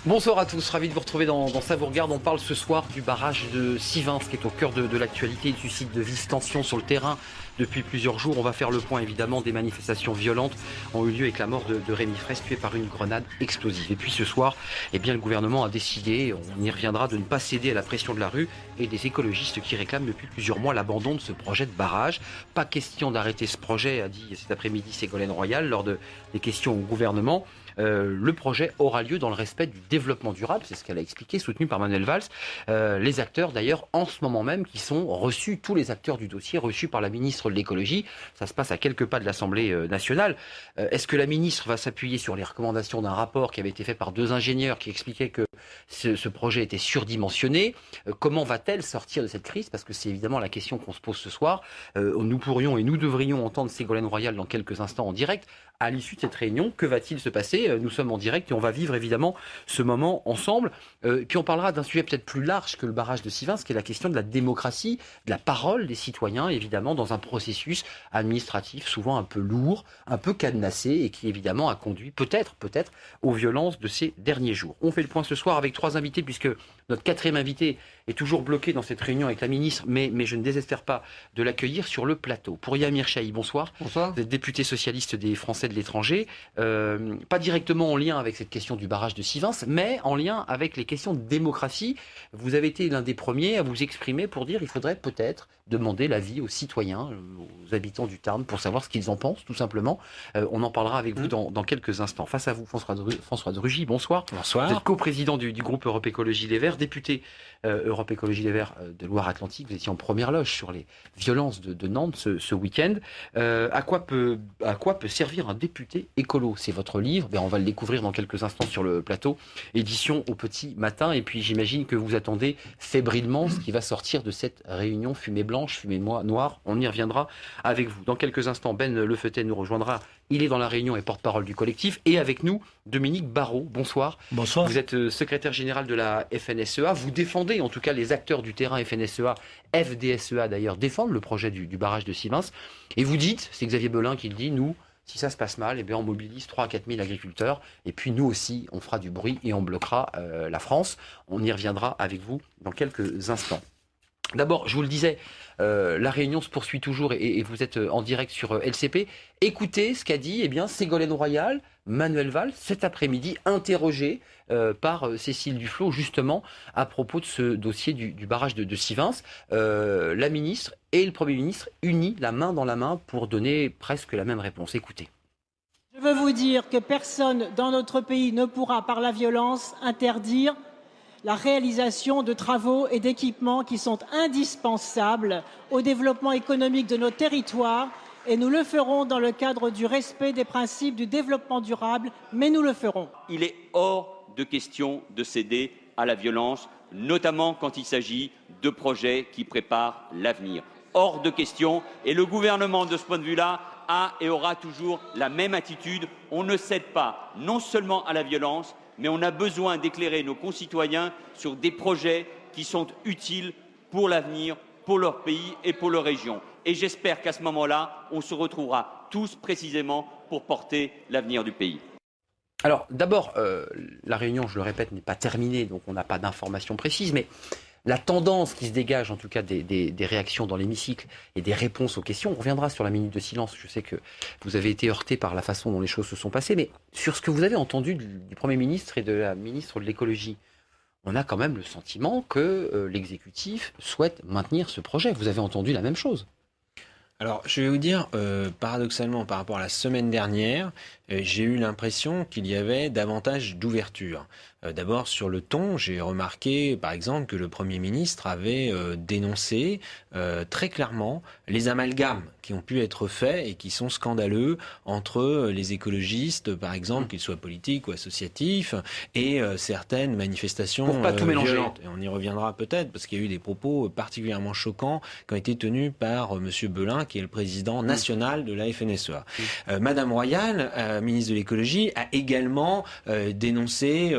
Bonsoir à tous, ravi de vous retrouver dans Ça vous regarde. On parle ce soir du barrage de Sivins qui est au cœur de l'actualité. Il suscite de vives tensions sur le terrain depuis plusieurs jours. On va faire le point évidemment. Des manifestations violentes ont eu lieu avec la mort de Rémi Fraisse tué par une grenade explosive. Et puis ce soir, eh bien, le gouvernement a décidé, on y reviendra, de ne pas céder à la pression de la rue et des écologistes qui réclament depuis plusieurs mois l'abandon de ce projet de barrage. Pas question d'arrêter ce projet, a dit cet après-midi Ségolène Royal lors des questions au gouvernement. Le projet aura lieu dans le respect du développement durable, c'est ce qu'elle a expliqué, soutenu par Manuel Valls. Les acteurs d'ailleurs en ce moment même qui sont reçus, tous les acteurs du dossier reçus par la ministre de l'écologie. Ça se passe à quelques pas de l'Assemblée nationale. Est-ce que la ministre va s'appuyer sur les recommandations d'un rapport qui avait été fait par 2 ingénieurs qui expliquaient que ce projet était surdimensionné? Comment va-t-elle sortir de cette crise? Parce que c'est évidemment la question qu'on se pose ce soir. Nous pourrions et nous devrions entendre Ségolène Royal dans quelques instants en direct. À l'issue de cette réunion, que va-t-il se passer? Nous sommes en direct et on va vivre évidemment ce moment ensemble. Puis on parlera d'un sujet peut-être plus large que le barrage de Sivins, qui est la question de la démocratie, de la parole des citoyens, évidemment, dans un processus administratif souvent un peu lourd, un peu cadenassé et qui évidemment a conduit peut-être aux violences de ces derniers jours. On fait le point ce soir avec 3 invités puisque notre 4e invité est toujours bloqué dans cette réunion avec la ministre, mais je ne désespère pas de l'accueillir sur le plateau. Pouria Amir Chahi, bonsoir. Bonsoir. Vous êtes député socialiste des Français de l'étranger, pas directement en lien avec cette question du barrage de Sivins, mais en lien avec les questions de démocratie. Vous avez été l'un des premiers à vous exprimer pour dire qu'il faudrait peut-être demander l'avis aux citoyens, aux habitants du Tarn, pour savoir ce qu'ils en pensent, tout simplement. On en parlera avec vous dans quelques instants. Face à vous, François de Rugy, bonsoir. Bonsoir. Vous êtes coprésident du groupe Europe Écologie Les Verts, député Europe Écologie Les Verts de Loire-Atlantique. Vous étiez en première loge sur les violences de Nantes ce week-end. À quoi peut servir un député écolo? C'est votre livre. On va le découvrir dans quelques instants sur le plateau. Édition au petit matin. Et puis j'imagine que vous attendez fébrilement ce qui va sortir de cette réunion fumée blanche, fumée noire. On y reviendra avec vous. Dans quelques instants, Ben Lefeutet nous rejoindra. Il est dans la réunion et porte-parole du collectif. Et avec nous, Dominique Barrault. Bonsoir. Bonsoir. Vous êtes secrétaire général de la FNSEA. Vous défendez, en tout cas les acteurs du terrain FNSEA, FDSEA d'ailleurs, défendent le projet du barrage de Sivins. Et vous dites, c'est Xavier Belin qui le dit, nous, si ça se passe mal, on mobilise 3 à 4 000 agriculteurs. Et puis nous aussi, on fera du bruit et on bloquera la France. On y reviendra avec vous dans quelques instants. D'abord, je vous le disais, la réunion se poursuit toujours et vous êtes en direct sur LCP. Écoutez ce qu'a dit Ségolène Royal, Manuel Valls, cet après-midi, interrogé par Cécile Duflot, justement, à propos de ce dossier du barrage de Sivins. La ministre et le Premier ministre unis la main dans la main pour donner presque la même réponse. Écoutez. Je veux vous dire que personne dans notre pays ne pourra, par la violence, interdire la réalisation de travaux et d'équipements qui sont indispensables au développement économique de nos territoires et nous le ferons dans le cadre du respect des principes du développement durable, mais nous le ferons. Il est hors de question de céder à la violence, notamment quand il s'agit de projets qui préparent l'avenir. Hors de question, et le gouvernement, de ce point de vue-là, a et aura toujours la même attitude. On ne cède pas, non seulement à la violence, mais on a besoin d'éclairer nos concitoyens sur des projets qui sont utiles pour l'avenir, pour leur pays et pour leur région. Et j'espère qu'à ce moment-là, on se retrouvera tous précisément pour porter l'avenir du pays. Alors d'abord, la réunion, je le répète, n'est pas terminée, donc on n'a pas d'informations précises, mais la tendance qui se dégage, en tout cas des réactions dans l'hémicycle et des réponses aux questions, on reviendra sur la minute de silence. Je sais que vous avez été heurté par la façon dont les choses se sont passées, mais sur ce que vous avez entendu du Premier ministre et de la ministre de l'écologie, on a quand même le sentiment que l'exécutif souhaite maintenir ce projet. Vous avez entendu la même chose? Alors, je vais vous dire, paradoxalement, par rapport à la semaine dernière, j'ai eu l'impression qu'il y avait davantage d'ouverture. D'abord, sur le ton, j'ai remarqué, par exemple, que le Premier ministre avait dénoncé très clairement les amalgames qui ont pu être faits et qui sont scandaleux entre les écologistes, par exemple, qu'ils soient politiques ou associatifs, et certaines manifestations pour pas tout mélanger. Violentes. Et on y reviendra peut-être, parce qu'il y a eu des propos particulièrement choquants qui ont été tenus par M. Belin, qui est le président national de la FNSEA. Madame Royal ministre de l'écologie, a également dénoncé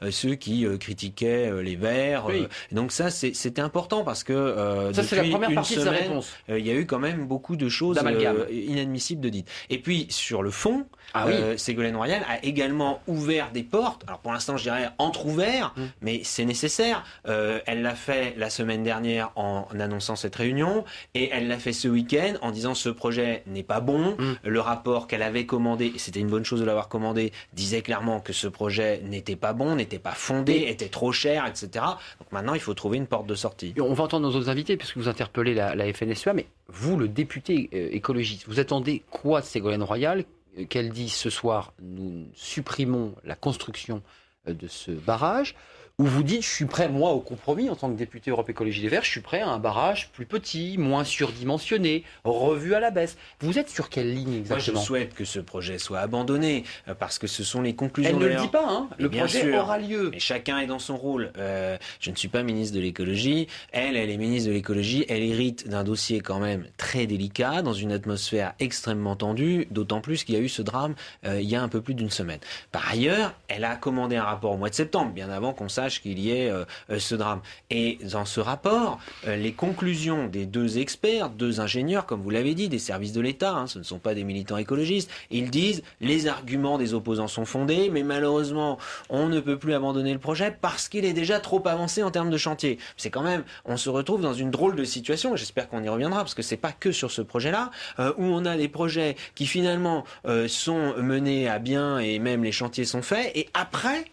ceux qui critiquaient les Verts. Oui. Donc ça, c'était important parce que Ça, c'est la depuis première une partie de sa semaine, réponse. il y a eu quand même beaucoup de choses D'amalgame. inadmissibles de dites. Et puis sur le fond, Ah oui. Ségolène Royal a également ouvert des portes. Alors pour l'instant, je dirais entre-ouvert, mais c'est nécessaire. Elle l'a fait la semaine dernière en annonçant cette réunion, et elle l'a fait ce week-end en disant ce projet n'est pas bon. Le rapport qu'elle avait commandé, et c'était une bonne chose de l'avoir commandé, disait clairement que ce projet n'était pas bon, n'était pas fondé, était trop cher, etc. Donc maintenant, il faut trouver une porte de sortie. On va entendre nos autres invités, puisque vous interpellez la FNSEA, mais vous, le député écologiste, vous attendez quoi de Ségolène Royal, qu'elle dise ce soir, nous supprimons la construction de ce barrage, où vous dites, je suis prêt, moi, au compromis, en tant que député Europe Écologie Les Verts, je suis prêt à un barrage plus petit, moins surdimensionné, revu à la baisse. Vous êtes sur quelle ligne exactement? Moi, je souhaite que ce projet soit abandonné, parce que ce sont les conclusions Elle de ne le dit pas, hein. Le bien projet sûr. aura lieu. Mais chacun est dans son rôle. Je ne suis pas ministre de l'écologie. Elle est ministre de l'écologie. Elle hérite d'un dossier quand même très délicat, dans une atmosphère extrêmement tendue, d'autant plus qu'il y a eu ce drame il y a un peu plus d'une semaine. Par ailleurs, elle a commandé un rapport au mois de septembre, bien avant qu'on sache qu'il y ait ce drame. Et dans ce rapport, les conclusions des deux experts, deux ingénieurs, comme vous l'avez dit, des services de l'État, hein, ce ne sont pas des militants écologistes, ils disent les arguments des opposants sont fondés, mais malheureusement, on ne peut plus abandonner le projet parce qu'il est déjà trop avancé en termes de chantier. C'est quand même, on se retrouve dans une drôle de situation, et j'espère qu'on y reviendra, parce que c'est pas que sur ce projet-là, où on a des projets qui finalement sont menés à bien et même les chantiers sont faits, et après,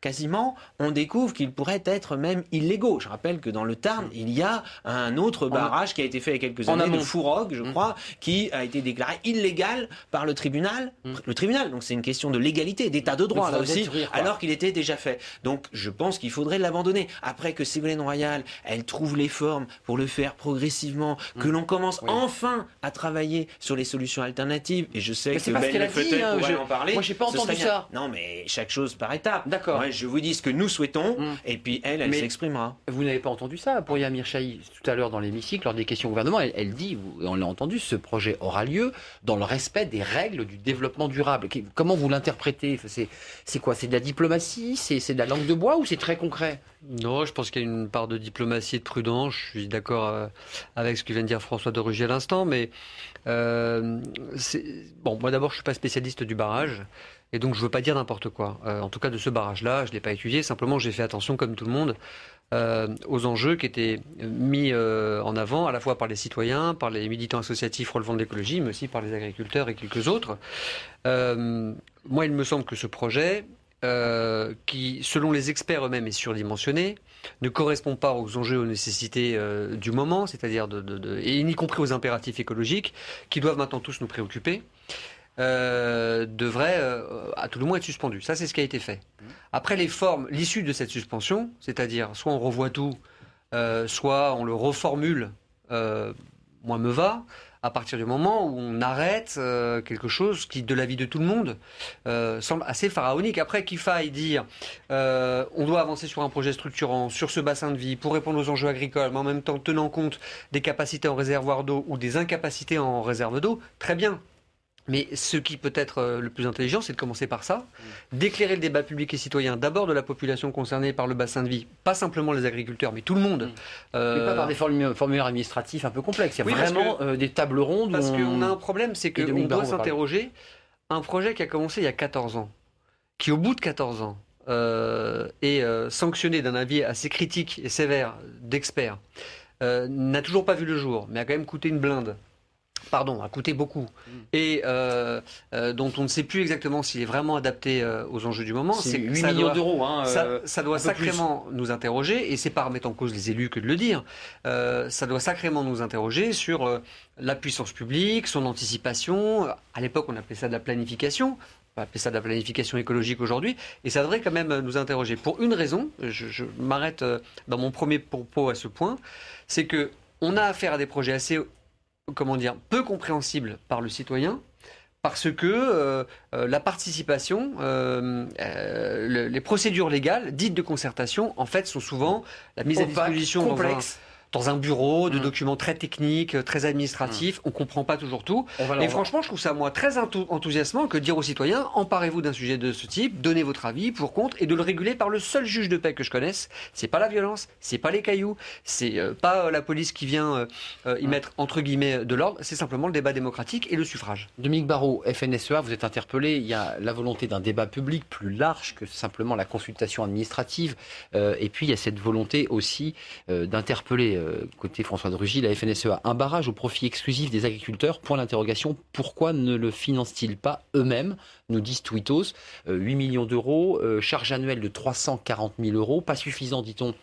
quasiment, on découvre qu'ils pourraient être même illégaux. Je rappelle que dans le Tarn, il y a un autre barrage qui a été fait il y a quelques années, de Fourogue, je crois, qui a été déclaré illégal par le tribunal. Le tribunal, donc c'est une question de légalité, d'état de droit là aussi, alors qu'il était déjà fait. Donc je pense qu'il faudrait l'abandonner. Après que Ségolène Royal, elle trouve les formes pour le faire progressivement, que l'on commence enfin à travailler sur les solutions alternatives. Et je sais que Ben Lefeuille pourrait en parler. Moi, j'ai pas entendu ça. Non, mais chaque chose par étapes. D'accord. Ouais, je vous dis ce que nous souhaitons, et puis elle s'exprimera. Vous n'avez pas entendu ça pour Amir Chahi tout à l'heure dans l'hémicycle, lors des questions au gouvernement. Elle dit, on l'a entendu, ce projet aura lieu dans le respect des règles du développement durable. Comment vous l'interprétez? C'est quoi? C'est de la diplomatie? C'est de la langue de bois ou c'est très concret? Non, je pense qu'il y a une part de diplomatie et de prudence. Je suis d'accord avec ce que vient de dire François de Rugy à l'instant, mais bon, moi d'abord, je suis pas spécialiste du barrage. Et donc, je veux pas dire n'importe quoi. En tout cas, de ce barrage-là, je l'ai pas étudié. Simplement, j'ai fait attention, comme tout le monde, aux enjeux qui étaient mis en avant, à la fois par les citoyens, par les militants associatifs relevant de l'écologie, mais aussi par les agriculteurs et quelques autres. Moi, il me semble que ce projet, qui, selon les experts eux-mêmes, est surdimensionné, ne correspond pas aux enjeux, aux nécessités du moment, c'est-à-dire et y compris aux impératifs écologiques, qui doivent maintenant tous nous préoccuper. Devrait à tout le moins être suspendu. Ça, c'est ce qui a été fait. Après, les formes, l'issue de cette suspension, c'est-à-dire soit on revoit tout, soit on le reformule, moi me va, à partir du moment où on arrête quelque chose qui, de l'avis de tout le monde, semble assez pharaonique. Après, qu'il faille dire on doit avancer sur un projet structurant, sur ce bassin de vie, pour répondre aux enjeux agricoles, mais en même temps tenant compte des capacités en réservoir d'eau ou des incapacités en réserve d'eau, très bien. Mais ce qui peut être le plus intelligent, c'est de commencer par ça, d'éclairer le débat public et citoyen, d'abord de la population concernée par le bassin de vie, pas simplement les agriculteurs, mais tout le monde. Mais pas par des formulaires administratifs un peu complexes. Il y a vraiment des tables rondes. Parce qu'on a un problème, c'est qu'on doit s'interroger. Un projet qui a commencé il y a 14 ans, qui au bout de 14 ans est sanctionné d'un avis assez critique et sévère d'experts, n'a toujours pas vu le jour, mais a quand même coûté une blinde. A coûté beaucoup. Et dont on ne sait plus exactement s'il est vraiment adapté aux enjeux du moment. C'est 8 millions d'euros. Ça doit sacrément nous interroger, et c'est pas remettre en cause les élus que de le dire, ça doit sacrément nous interroger sur la puissance publique, son anticipation. À l'époque, on appelait ça de la planification. On va appeler ça de la planification écologique aujourd'hui, et ça devrait quand même nous interroger. Pour une raison, je m'arrête dans mon premier propos à ce point, c'est que on a affaire à des projets assez peu compréhensible par le citoyen, parce que la participation, les procédures légales dites de concertation, en fait, sont souvent la mise à disposition complexe. dans un bureau de documents très techniques, très administratifs. On comprend pas toujours tout. Et franchement, je trouve ça, moi, très enthousiasmant que dire aux citoyens, emparez-vous d'un sujet de ce type, donnez votre avis, pour, contre, et de le réguler par le seul juge de paix que je connaisse. C'est pas la violence, c'est pas les cailloux, c'est pas la police qui vient y mettre, entre guillemets, de l'ordre, c'est simplement le débat démocratique et le suffrage. Dominique Barrault, FNSEA, vous êtes interpellé. Il y a la volonté d'un débat public plus large que simplement la consultation administrative. Et puis, il y a cette volonté aussi d'interpeller, côté François de Rugy, la FNSEA. Un barrage au profit exclusif des agriculteurs, point d'interrogation. Pourquoi ne le financent-ils pas eux-mêmes, nous disent Twittos. 8 millions d'euros, charge annuelle de 340 000 euros. Pas suffisant, dit-on,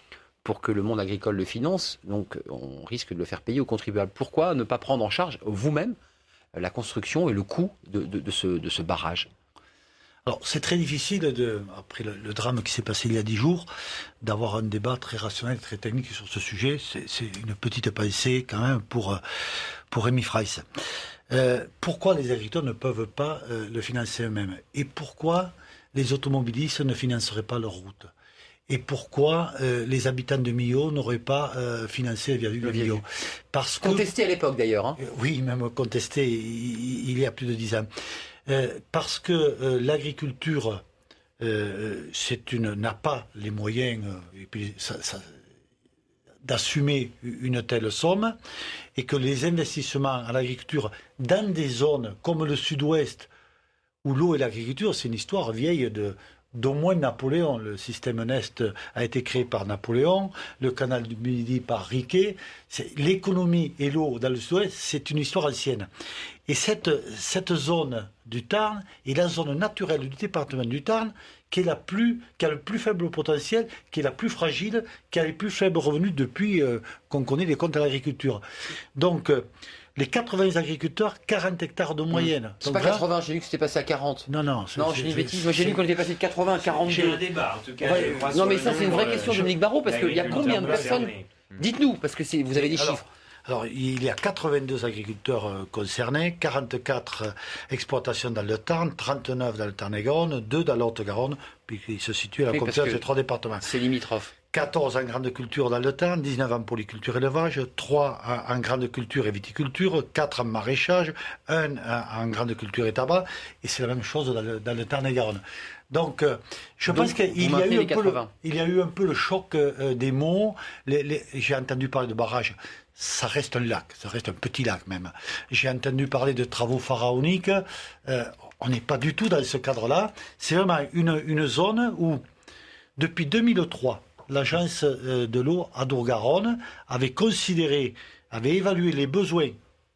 pour que le monde agricole le finance. Donc, on risque de le faire payer aux contribuables. Pourquoi ne pas prendre en charge vous-même la construction et le coût de ce barrage? Alors, c'est très difficile, après le drame qui s'est passé il y a 10 jours, d'avoir un débat très rationnel, très technique sur ce sujet. C'est une petite pensée quand même pour Rémi Fraisse. Pourquoi les agriculteurs ne peuvent pas le financer eux-mêmes? Et pourquoi les automobilistes ne financeraient pas leur route? Et pourquoi les habitants de Millau n'auraient pas financé le viaduc de Millau? Parce que, contesté à l'époque d'ailleurs. Hein. Oui, même contesté il y a plus de 10 ans. Parce que l'agriculture n'a pas les moyens et puis d'assumer une telle somme, et que les investissements à l'agriculture dans des zones comme le sud-ouest, où l'eau et l'agriculture, c'est une histoire vieille d'au moins Napoléon. Le système Nest a été créé par Napoléon, le canal du Midi par Riquet. L'économie et l'eau dans le sud-ouest, c'est une histoire ancienne. Et cette zone du Tarn est la zone naturelle du département du Tarn qui a le plus faible potentiel, qui est la plus fragile, qui a les plus faibles revenus depuis qu'on connaît les comptes à l'agriculture. Donc, les 80 agriculteurs, 40 hectares de moyenne. C'est pas 80, j'ai lu que c'était passé à 40. Non, j'ai dit une bêtise. Moi, j'ai lu qu'on était passé de 80 à 42. J'ai un débat, en tout cas. Ouais. Non, mais ça, c'est une vraie question, Dominique Barrault, parce qu'il y a combien de personnes... Dites-nous, parce que vous avez des chiffres. Alors, il y a 82 agriculteurs concernés, 44 exploitations dans le Tarn, 39 dans le Tarn-et-Garonne, 2 dans la Haute-Garonne, puis il se situe à la conférence des 3 départements. C'est limitrophe. 14 en grande culture dans le Tarn, 19 en polyculture et élevage, 3 en grande culture et viticulture, 4 en maraîchage, 1 en grande culture et tabac, et c'est la même chose dans le Tarn-et-Garonne. Donc, je pense qu'il y a eu un peu le choc des mots. J'ai entendu parler de barrage. Ça reste un lac, ça reste un petit lac même. J'ai entendu parler de travaux pharaoniques. On n'est pas du tout dans ce cadre-là. C'est vraiment une zone où, depuis 2003, l'agence de l'eau Adour-Garonne avait évalué les besoins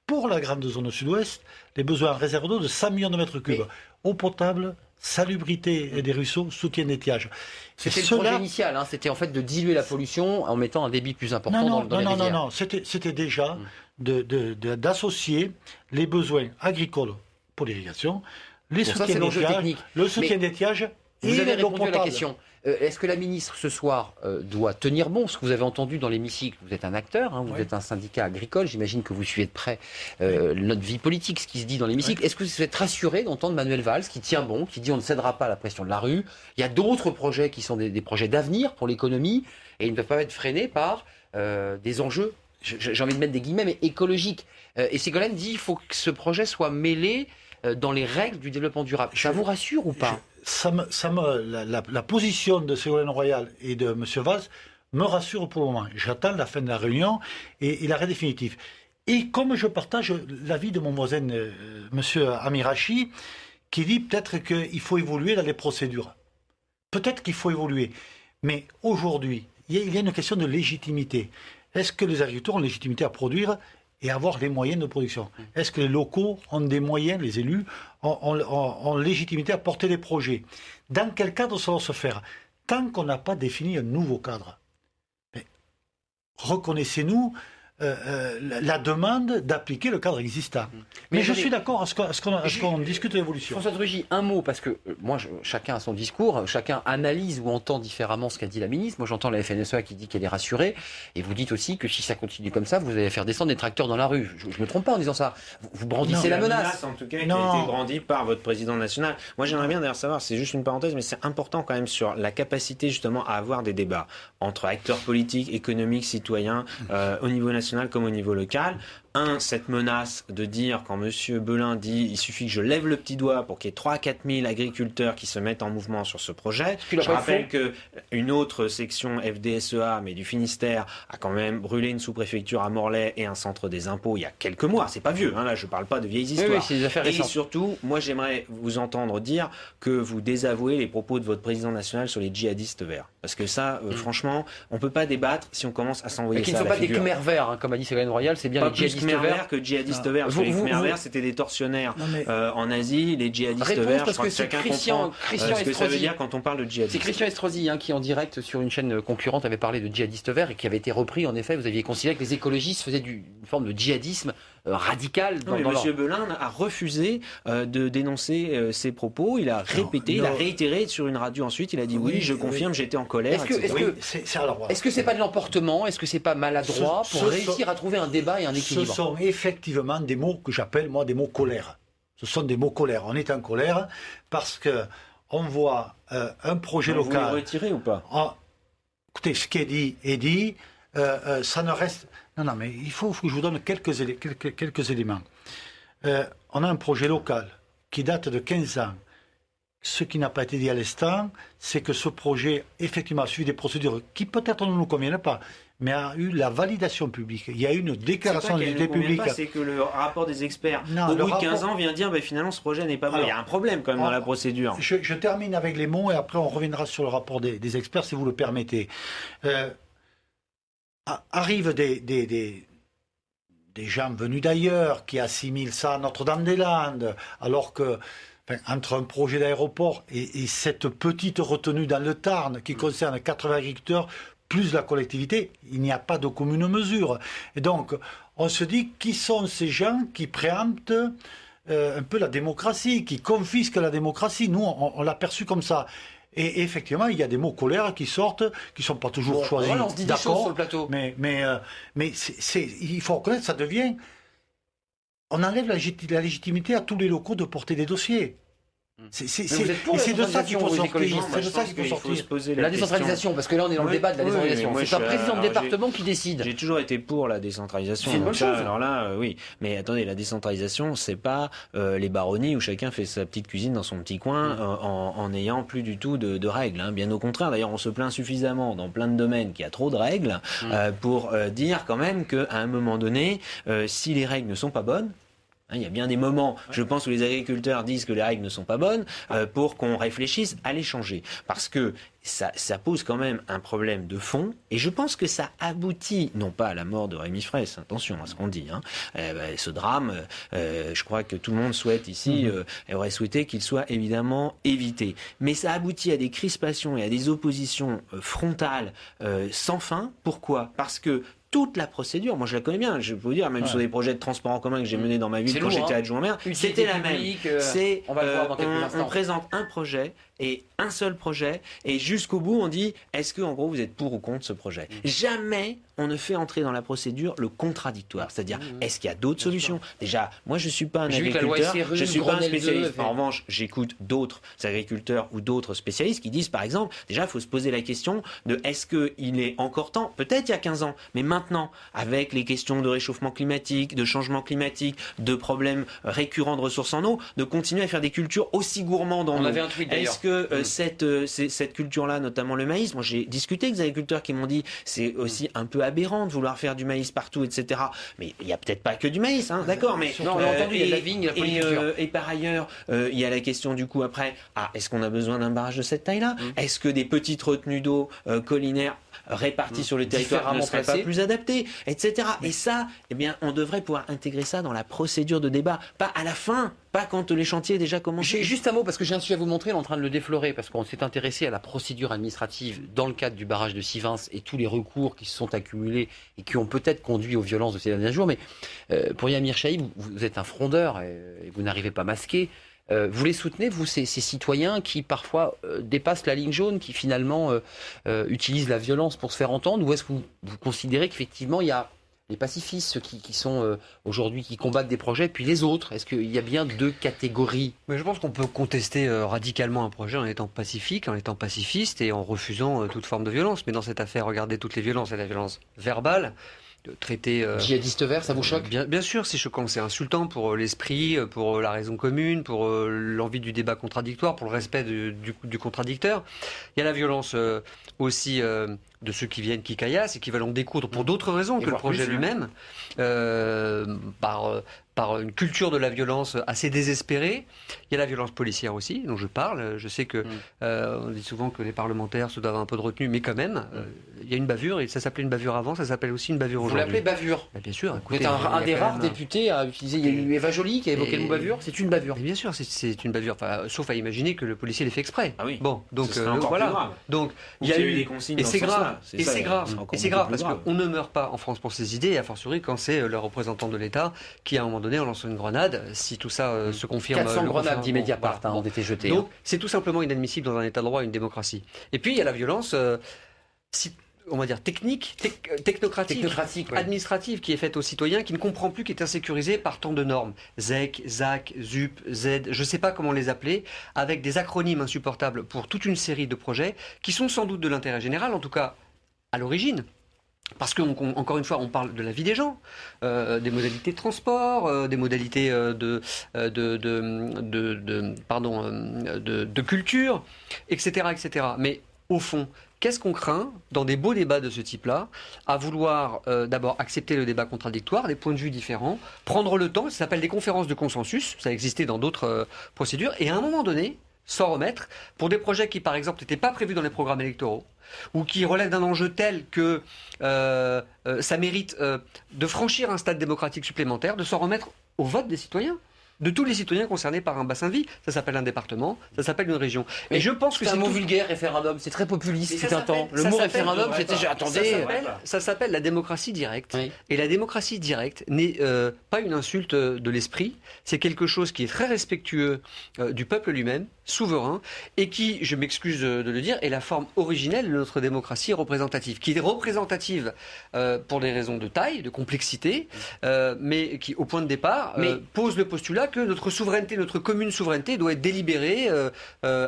pour la grande zone sud-ouest, les besoins en réserve d'eau de 100 millions de mètres cubes. Eau potable, salubrité des ruisseaux, soutien d'étiage. C'était le projet initial, hein, c'était en fait de diluer la pollution en mettant un débit plus important dans les rivières. Non, c'était déjà d'associer les besoins agricoles pour l'irrigation, le soutien d'étiage et l'eau potable. La question. Est-ce que la ministre, ce soir, doit tenir bon? Ce que vous avez entendu dans l'hémicycle, vous êtes un acteur, hein, vous êtes un syndicat agricole, j'imagine que vous suivez de près notre vie politique, ce qui se dit dans l'hémicycle. Est-ce que vous êtes rassuré d'entendre Manuel Valls, qui tient bon, qui dit on ne cédera pas à la pression de la rue? Il y a d'autres projets qui sont des projets d'avenir pour l'économie, et ils ne peuvent pas être freinés par des enjeux, j'ai envie de mettre des guillemets, mais écologiques. Et Ségolène dit qu'il faut que ce projet soit mêlé dans les règles du développement durable. Ça vous rassure ou pas? La position de Ségolène Royal et de M. Valls me rassure pour le moment. J'attends la fin de la réunion et l'arrêt définitif. Et comme je partage l'avis de mon voisin, M. Amirachi, qui dit peut-être qu'il faut évoluer dans les procédures. Peut-être qu'il faut évoluer. Mais aujourd'hui, il y a une question de légitimité. Est-ce que les agriculteurs ont légitimité à produire et avoir les moyens de production? Est-ce que les locaux ont des moyens, les élus, ont légitimité à porter des projets? Dans quel cadre ça va se faire? Tant qu'on n'a pas défini un nouveau cadre, reconnaissez-nous, la demande d'appliquer le cadre existant. Mais je suis d'accord à ce qu'on discute de l'évolution. François de Rugy, un mot, parce que chacun a son discours, chacun analyse ou entend différemment ce qu'a dit la ministre. Moi, j'entends la FNSEA qui dit qu'elle est rassurée, et vous dites aussi que si ça continue comme ça, vous allez faire descendre des tracteurs dans la rue. Je me trompe pas en disant ça. Vous brandissez la menace. En tout cas, qui a été brandie par votre président national. Moi, j'aimerais bien d'ailleurs savoir, c'est juste une parenthèse, mais c'est important quand même sur la capacité justement à avoir des débats entre acteurs politiques, économiques, citoyens, au niveau national comme au niveau local. Cette menace de dire, quand M. Belin dit il suffit que je lève le petit doigt pour qu'il y ait 3 à 4 000 agriculteurs qui se mettent en mouvement sur ce projet. Je rappelle qu'une autre section FDSEA, mais du Finistère, a quand même brûlé une sous-préfecture à Morlaix et un centre des impôts il y a quelques mois. C'est pas vieux, là je parle pas de vieilles histoires. Oui, c'est des affaires récentes. Et surtout, moi j'aimerais vous entendre dire que vous désavouez les propos de votre président national sur les djihadistes verts. Parce que ça, franchement, on peut pas débattre si on commence à s'envoyer ça à la figure. Qui ne sont pas des Khmers verts, comme a dit Ségolène Royal, c'est bien les djihadistes verts que djihadistes verts. Parce que les Khmers verts, c'était des tortionnaires en Asie. Les djihadistes verts, je crois que chacun comprend ce que ça veut dire quand on parle de djihadistes. C'est Christian Estrosi qui, en direct sur une chaîne concurrente, avait parlé de djihadistes verts et qui avait été repris. En effet, vous aviez considéré que les écologistes faisaient une forme de djihadisme radical. M. Belin a refusé de dénoncer ces propos. Il a répété, il a réitéré sur une radio ensuite. Il a dit oui, je confirme, j'étais en colère. Est-ce que c'est pas de l'emportement? Est-ce que c'est pas maladroit pour réussir à trouver un débat et un équilibre? Ce sont effectivement des mots que j'appelle moi des mots colère. Ce sont des mots colère. On est en colère parce que on voit un projet local. Vous les retirez ou pas? Écoutez, ce qui est dit est dit. Ça ne reste. Non, mais il faut que je vous donne quelques éléments. On a un projet local qui date de 15 ans. Ce qui n'a pas été dit à l'instant, c'est que ce projet, effectivement, a suivi des procédures qui peut-être ne nous conviennent pas, mais a eu la validation publique. Il y a eu une déclaration d'utilité publique. C'est que le rapport des experts, au bout de 15 ans, vient dire finalement ce projet n'est pas bon. Il y a un problème quand même dans la procédure. Je termine avec les mots et après on reviendra sur le rapport des experts si vous le permettez. Arrivent des gens venus d'ailleurs qui assimilent ça à Notre-Dame-des-Landes, alors que entre un projet d'aéroport et cette petite retenue dans le Tarn qui concerne 80 agriculteurs plus la collectivité, il n'y a pas de commune mesure. Et donc, on se dit, qui sont ces gens qui préemptent un peu la démocratie, qui confisquent la démocratie? Nous, on l'a perçu comme ça. Et effectivement, il y a des mots colère qui sortent, qui ne sont pas toujours choisis. Voilà, on se dit des choses sur le plateau. Mais il faut reconnaître, ça devient... On enlève la légitimité à tous les locaux de porter des dossiers. C'est de ça qu'il faut sortir. La décentralisation, parce que là on est dans le débat de la décentralisation. C'est un président de département qui décide. J'ai toujours été pour la décentralisation. C'est une bonne chose. Alors là, oui. Mais attendez, la décentralisation, c'est pas les baronnies où chacun fait sa petite cuisine dans son petit coin en n'ayant plus du tout de règles. Bien au contraire. D'ailleurs, on se plaint suffisamment dans plein de domaines qu'il y a trop de règles pour dire quand même qu'à un moment donné, si les règles ne sont pas bonnes, il y a bien des moments, je pense, où les agriculteurs disent que les règles ne sont pas bonnes pour qu'on réfléchisse à les changer. Parce que ça pose quand même un problème de fond et je pense que ça aboutit, non pas à la mort de Rémi Fraisse, attention à ce qu'on dit. Ce drame, je crois que tout le monde souhaite ici, aurait souhaité qu'il soit évidemment évité. Mais ça aboutit à des crispations et à des oppositions frontales sans fin. Pourquoi? Parce que toute la procédure, moi je la connais bien, je peux vous dire, même sur des projets de transport en commun que j'ai menés dans ma ville quand j'étais adjoint maire, c'était la même. On présente un projet et un seul projet et jusqu'au bout on dit est-ce que en gros vous êtes pour ou contre ce projet. Jamais on ne fait entrer dans la procédure le contradictoire, c'est-à-dire est-ce qu'il y a d'autres solutions. Déjà, moi je suis pas un agriculteur, je suis pas un spécialiste. En revanche, j'écoute d'autres agriculteurs ou d'autres spécialistes qui disent par exemple, déjà il faut se poser la question de est-ce qu'il est encore temps, peut-être il y a 15 ans, mais maintenant avec les questions de réchauffement climatique, de changement climatique, de problèmes récurrents de ressources en eau, de continuer à faire des cultures aussi gourmandes en eau. Avait un tweet d'ailleurs. Est-ce que cette culture-là, notamment le maïs, moi j'ai discuté avec des agriculteurs qui m'ont dit c'est aussi un peu aberrant de vouloir faire du maïs partout, etc. Mais il n'y a peut-être pas que du maïs, d'accord, mais non, on l'a entendu, il y a de la vigne, la polyculture. Et par ailleurs, il y a la question du coup après, est-ce qu'on a besoin d'un barrage de cette taille-là? Est-ce que des petites retenues d'eau collinaires répartis sur le territoire ne seraient pas plus adaptés, etc. Et ça, eh bien, on devrait pouvoir intégrer ça dans la procédure de débat, pas à la fin, pas quand les chantiers déjà commencé. Juste un mot, parce que j'ai un sujet à vous montrer, on est en train de le déflorer, parce qu'on s'est intéressé à la procédure administrative dans le cadre du barrage de Sivins et tous les recours qui se sont accumulés et qui ont peut-être conduit aux violences de ces derniers jours. Mais pour Yamir Chahi, vous êtes un frondeur et vous n'arrivez pas masqué. Vous les soutenez, vous, ces citoyens qui parfois dépassent la ligne jaune, qui finalement utilisent la violence pour se faire entendre, ou est-ce que vous considérez qu'effectivement il y a les pacifistes, ceux qui sont aujourd'hui, qui combattent des projets, puis les autres? Est-ce qu'il y a bien deux catégories? Mais je pense qu'on peut contester radicalement un projet en étant pacifique, en étant pacifiste et en refusant toute forme de violence. Mais dans cette affaire, regardez toutes les violences, et la violence verbale, traiter djihadiste vert, ça vous choque? Bien sûr, c'est choquant, c'est insultant pour l'esprit, pour la raison commune, pour l'envie du débat contradictoire, pour le respect du contradicteur. Il y a la violence aussi de ceux qui viennent, qui caillassent et qui veulent en découdre pour d'autres raisons que le projet lui-même, par une culture de la violence assez désespérée. Il y a la violence policière aussi, dont je parle. Je sais que on dit souvent que les parlementaires se doivent un peu de retenue, mais quand même, il y a une bavure, et ça s'appelait une bavure avant, ça s'appelle aussi une bavure aujourd'hui. Vous l'appelez bavure? Bien sûr. Vous êtes un des rares députés à utiliser. Il y a eu Eva Joly qui a évoqué le mot bavure. C'est une bavure. Et bien sûr, c'est une bavure. Enfin, sauf à imaginer que le policier l'ait fait exprès. Ah oui. Bon, donc voilà. Donc il y a eu des consignes. Et c'est grave. Et c'est grave. Et c'est grave parce grave. qu'on ne meurt pas en France pour ses idées, et a fortiori quand c'est le représentant de l'État qui, à un moment donné, en lançant une grenade, si tout ça se confirme. 400 grenades, dit Mediapart, ont été jetées. Donc, c'est tout simplement inadmissible dans un État de droit et une démocratie. Et puis, il y a la violence, on va dire, technocratique, ouais. administrative, qui est faite aux citoyens, qui ne comprend plus, qui est insécurisé par tant de normes. ZEC, ZAC, ZUP, Z, je ne sais pas comment les appeler, avec des acronymes insupportables pour toute une série de projets qui sont sans doute de l'intérêt général, en tout cas à l'origine. Parce qu'encore une fois, on parle de la vie des gens, des modalités de transport, des modalités de culture, etc., etc. Mais au fond, qu'est-ce qu'on craint dans des beaux débats de ce type-là, à vouloir d'abord accepter le débat contradictoire, des points de vue différents, prendre le temps, ça s'appelle des conférences de consensus, ça existait dans d'autres procédures, et à un moment donné, s'en remettre pour des projets qui, par exemple, n'étaient pas prévus dans les programmes électoraux, ou qui relèvent d'un enjeu tel que ça mérite de franchir un stade démocratique supplémentaire, de s'en remettre au vote des citoyens, de tous les citoyens concernés par un bassin de vie. Ça s'appelle un département, ça s'appelle une région. Et je pense que c'est un mot vulgaire, référendum, c'est très populiste, c'est un temps. Le mot référendum, c'était... Attendez... Ça s'appelle la démocratie directe. Oui. Et la démocratie directe n'est pas une insulte de l'esprit, c'est quelque chose qui est très respectueux du peuple lui-même, souverain, et qui, je m'excuse de le dire, est la forme originelle de notre démocratie représentative, qui est représentative pour des raisons de taille, de complexité, mais qui, au point de départ, pose le postulat que notre souveraineté, notre commune souveraineté doit être délibérée,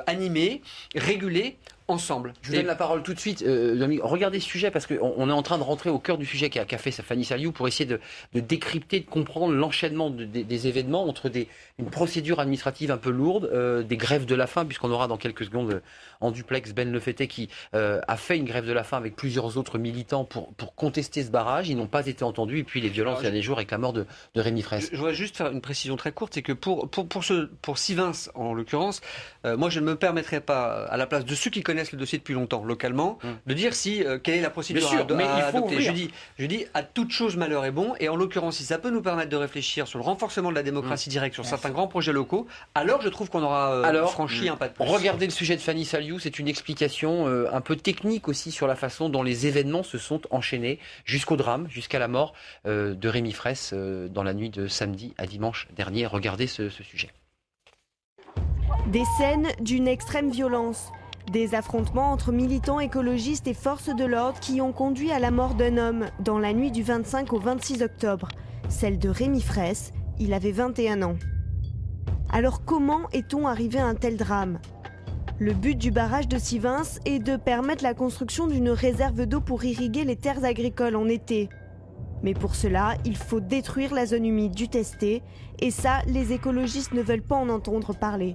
animée, régulée, ensemble. Je vous donne la parole tout de suite. Regardez ce sujet, parce qu'on est en train de rentrer au cœur du sujet qu'a fait Fanny Saliou pour essayer de décrypter, de comprendre l'enchaînement des événements entre une procédure administrative un peu lourde, des grèves de la faim, puisqu'on aura dans quelques secondes en duplex Ben Lefetté qui a fait une grève de la faim avec plusieurs autres militants pour contester ce barrage. Ils n'ont pas été entendus, et puis les violences il y a des jours avec la mort de Rémi Fraisse. Je voudrais juste faire une précision très courte, c'est que pour Sivins, en l'occurrence, moi je ne me permettrai pas, à la place de ceux qui connaissent le dossier depuis longtemps localement, de dire quelle est la procédure à adopter. Je dis à toute chose malheur est bon, et en l'occurrence, si ça peut nous permettre de réfléchir sur le renforcement de la démocratie directe sur certains grands projets locaux, alors je trouve qu'on aura franchi un pas de plus. Regardez le sujet de Fanny Saliou, c'est une explication un peu technique aussi sur la façon dont les événements se sont enchaînés jusqu'au drame, jusqu'à la mort de Rémi Fraisse dans la nuit de samedi à dimanche dernier. Regardez ce sujet. Des scènes d'une extrême violence. Des affrontements entre militants écologistes et forces de l'ordre qui ont conduit à la mort d'un homme dans la nuit du 25 au 26 octobre. Celle de Rémi Fraisse, il avait 21 ans. Alors comment est-on arrivé à un tel drame ? Le but du barrage de Sivins est de permettre la construction d'une réserve d'eau pour irriguer les terres agricoles en été. Mais pour cela, il faut détruire la zone humide du Testé, et ça, les écologistes ne veulent pas en entendre parler.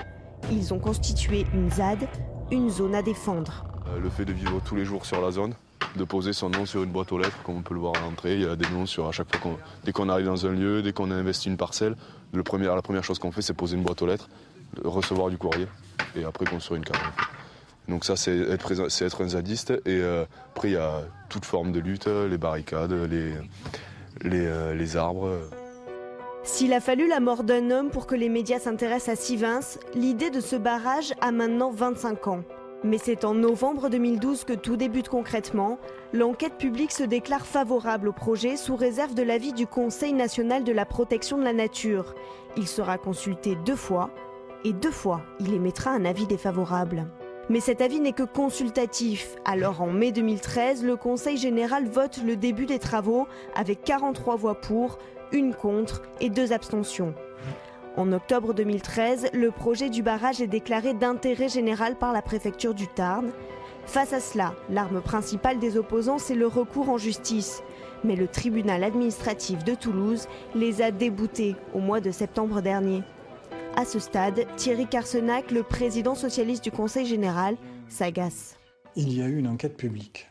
Ils ont constitué une ZAD, une zone à défendre. Le fait de vivre tous les jours sur la zone, de poser son nom sur une boîte aux lettres, comme on peut le voir à l'entrée, il y a des noms à chaque fois dès qu'on arrive dans un lieu, dès qu'on a investi une parcelle, la première chose qu'on fait c'est poser une boîte aux lettres, recevoir du courrier et après construire une cave. Donc ça, c'est être un zadiste. Et après, il y a toute forme de lutte, les barricades, les arbres. S'il a fallu la mort d'un homme pour que les médias s'intéressent à Sivins, l'idée de ce barrage a maintenant 25 ans. Mais c'est en novembre 2012 que tout débute concrètement. L'enquête publique se déclare favorable au projet sous réserve de l'avis du Conseil national de la protection de la nature. Il sera consulté 2 fois et 2 fois il émettra un avis défavorable. Mais cet avis n'est que consultatif. Alors en mai 2013, le Conseil général vote le début des travaux avec 43 voix pour, 1 contre et 2 abstentions. En octobre 2013, le projet du barrage est déclaré d'intérêt général par la préfecture du Tarn. Face à cela, l'arme principale des opposants, c'est le recours en justice. Mais le tribunal administratif de Toulouse les a déboutés au mois de septembre dernier. À ce stade, Thierry Carsenac, le président socialiste du Conseil général, s'agace. Il y a eu une enquête publique.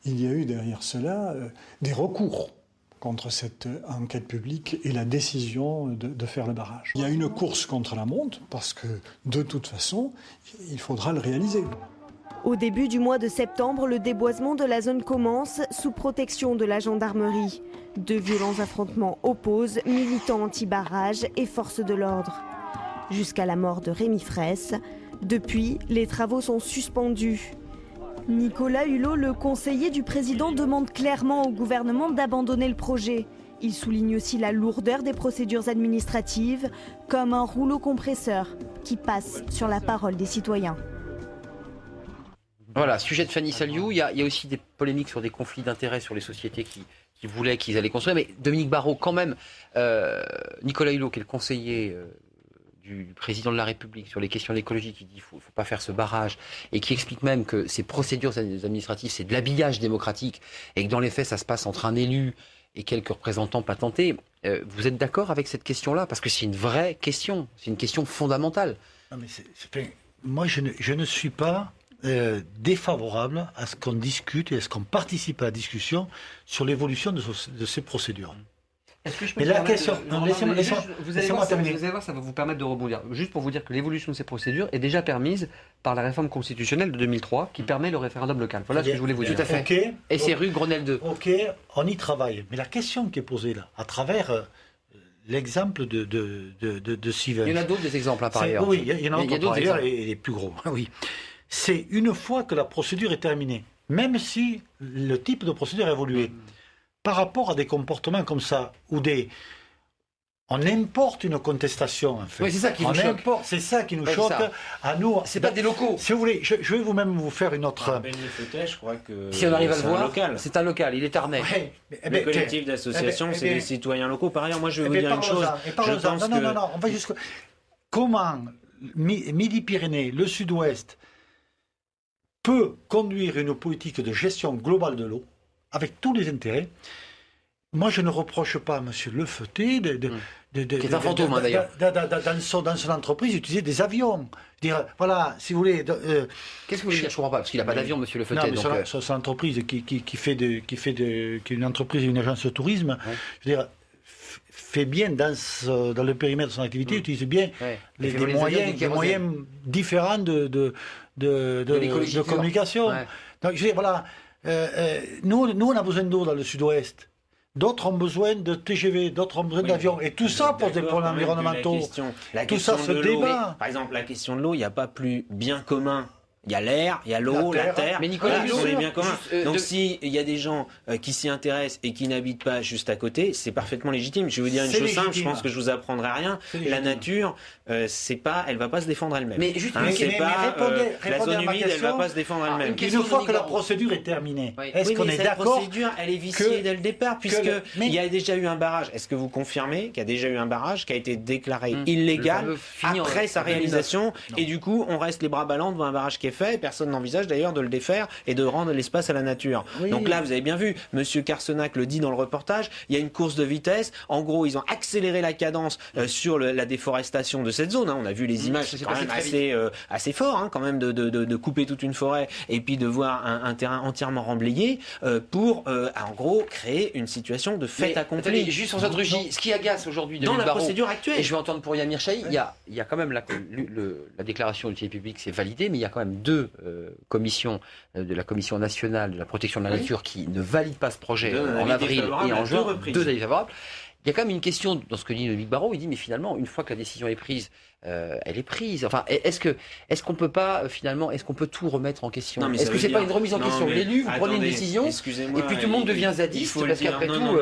Il y a eu derrière cela des recours contre cette enquête publique et la décision de faire le barrage. Il y a une course contre la montre parce que, de toute façon, il faudra le réaliser. Au début du mois de septembre, le déboisement de la zone commence sous protection de la gendarmerie. 2 violents affrontements opposent militants anti-barrage et forces de l'ordre. Jusqu'à la mort de Rémi Fraisse. Depuis, les travaux sont suspendus. Nicolas Hulot, le conseiller du président, demande clairement au gouvernement d'abandonner le projet. Il souligne aussi la lourdeur des procédures administratives, comme un rouleau compresseur qui passe sur la parole des citoyens. Voilà, sujet de Fanny Saliou. Il y a aussi des polémiques sur des conflits d'intérêts sur les sociétés qui voulaient qu'ils allaient construire. Mais Dominique Barraud, quand même, Nicolas Hulot, qui est le conseiller du président de la République sur les questions d'écologie, qui dit qu'il ne faut pas faire ce barrage, et qui explique même que ces procédures administratives, c'est de l'habillage démocratique, et que dans les faits, ça se passe entre un élu et quelques représentants patentés. Vous êtes d'accord avec cette question-là? Parce que c'est une vraie question, c'est une question fondamentale. Non, mais moi, je ne suis pas défavorable à ce qu'on discute et à ce qu'on participe à la discussion sur l'évolution de ces procédures. Est-ce que je peux mais la question... Vous allez voir, ça va vous permettre de rebondir. Juste pour vous dire que l'évolution de ces procédures est déjà permise par la réforme constitutionnelle de 2003 qui permet le référendum local. Voilà ce que je voulais vous dire. Tout à fait. Okay, et c'est rue Grenelle 2. Ok, on y travaille. Mais la question qui est posée là, à travers l'exemple de Sivins... Il y en a d'autres des exemples par ailleurs. Oui, il y en a d'autres par ailleurs et les plus gros. Oui. C'est une fois que la procédure est terminée, même si le type de procédure a évolué, par rapport à des comportements comme ça, où on importe une contestation, en fait. Oui, c'est ça qui nous choque. C'est ça qui nous choque. À nous. C'est pas des locaux. Si vous voulez, je vais vous faire une autre. Je crois que si on arrive à le voir, local. C'est un local, il est tarnais. Ouais, le collectif d'associations, c'est des citoyens locaux. Par ailleurs, moi, je vais vous dire une chose. Non, on va jusqu'à... Comment Midi-Pyrénées, le Sud-Ouest, peut conduire une politique de gestion globale de l'eau, avec tous les intérêts. Moi, je ne reproche pas à M. Lefeuté qui est un fantôme, d'ailleurs. Dans son entreprise, d'utiliser des avions. Dire, voilà, si vous voulez... Qu'est-ce que vous voulez dire? Je ne comprends pas, parce qu'il n'a pas d'avion, M. Lefeuté. Non, mais son entreprise, qui est une entreprise, une agence de tourisme, je veux dire, fait bien dans le périmètre de son activité, utilise bien des moyens différents de communication. Ouais. Donc, je veux dire, voilà... nous, on a besoin d'eau dans le Sud-Ouest. D'autres ont besoin de TGV, d'autres ont besoin d'avions. Et tout ça pose des problèmes environnementaux. Tout ça se débat. Par exemple, la question de l'eau, il n'y a pas plus bien commun. Il y a l'air, il y a l'eau, la terre. Mais Nicolas, ce sont les biens communs. Donc s'il y a des gens qui s'y intéressent et qui n'habitent pas juste à côté, c'est parfaitement légitime. Je vais vous dire une chose simple, je pense que je vous apprendrai rien. La nature, elle va pas se défendre elle-même. Mais juste, la zone humide, elle va pas se défendre elle-même. Une fois que la procédure est terminée, est-ce qu'on est d'accord? La procédure, elle est viciée dès le départ, puisqu'il y a déjà eu un barrage. Est-ce que vous confirmez qu'il y a déjà eu un barrage qui a été déclaré illégal après sa réalisation, et du coup, on reste les bras ballants devant un barrage qui est fait, personne n'envisage d'ailleurs de le défaire et de rendre l'espace à la nature. Donc là, vous avez bien vu, Monsieur Carsenac le dit dans le reportage, il y a une course de vitesse. En gros, ils ont accéléré la cadence sur la déforestation de cette zone. On a vu les images, c'est quand même assez fort, quand même, de couper toute une forêt et puis de voir un terrain entièrement remblayé pour, en gros, créer une situation de fait accompli. Juste sans introduire, ce qui agace aujourd'hui dans la procédure actuelle. Et je vais entendre pour Yamir Chahi, il y a quand même la déclaration d'utilité publique, c'est validé, mais il y a quand même deux commissions de la Commission nationale de la protection de la nature qui ne valident pas ce projet en avril et en juin, deux avis favorables. Il y a quand même une question dans ce que dit Loïc Barrot. Il dit mais finalement, une fois que la décision est prise, elle est prise. Enfin, est-ce qu'on peut pas finalement, est-ce qu'on peut tout remettre en question? Est-ce que c'est pas une remise en question? L'élu, vous prenez une décision, et puis tout le monde devient zadiste parce qu'après tout,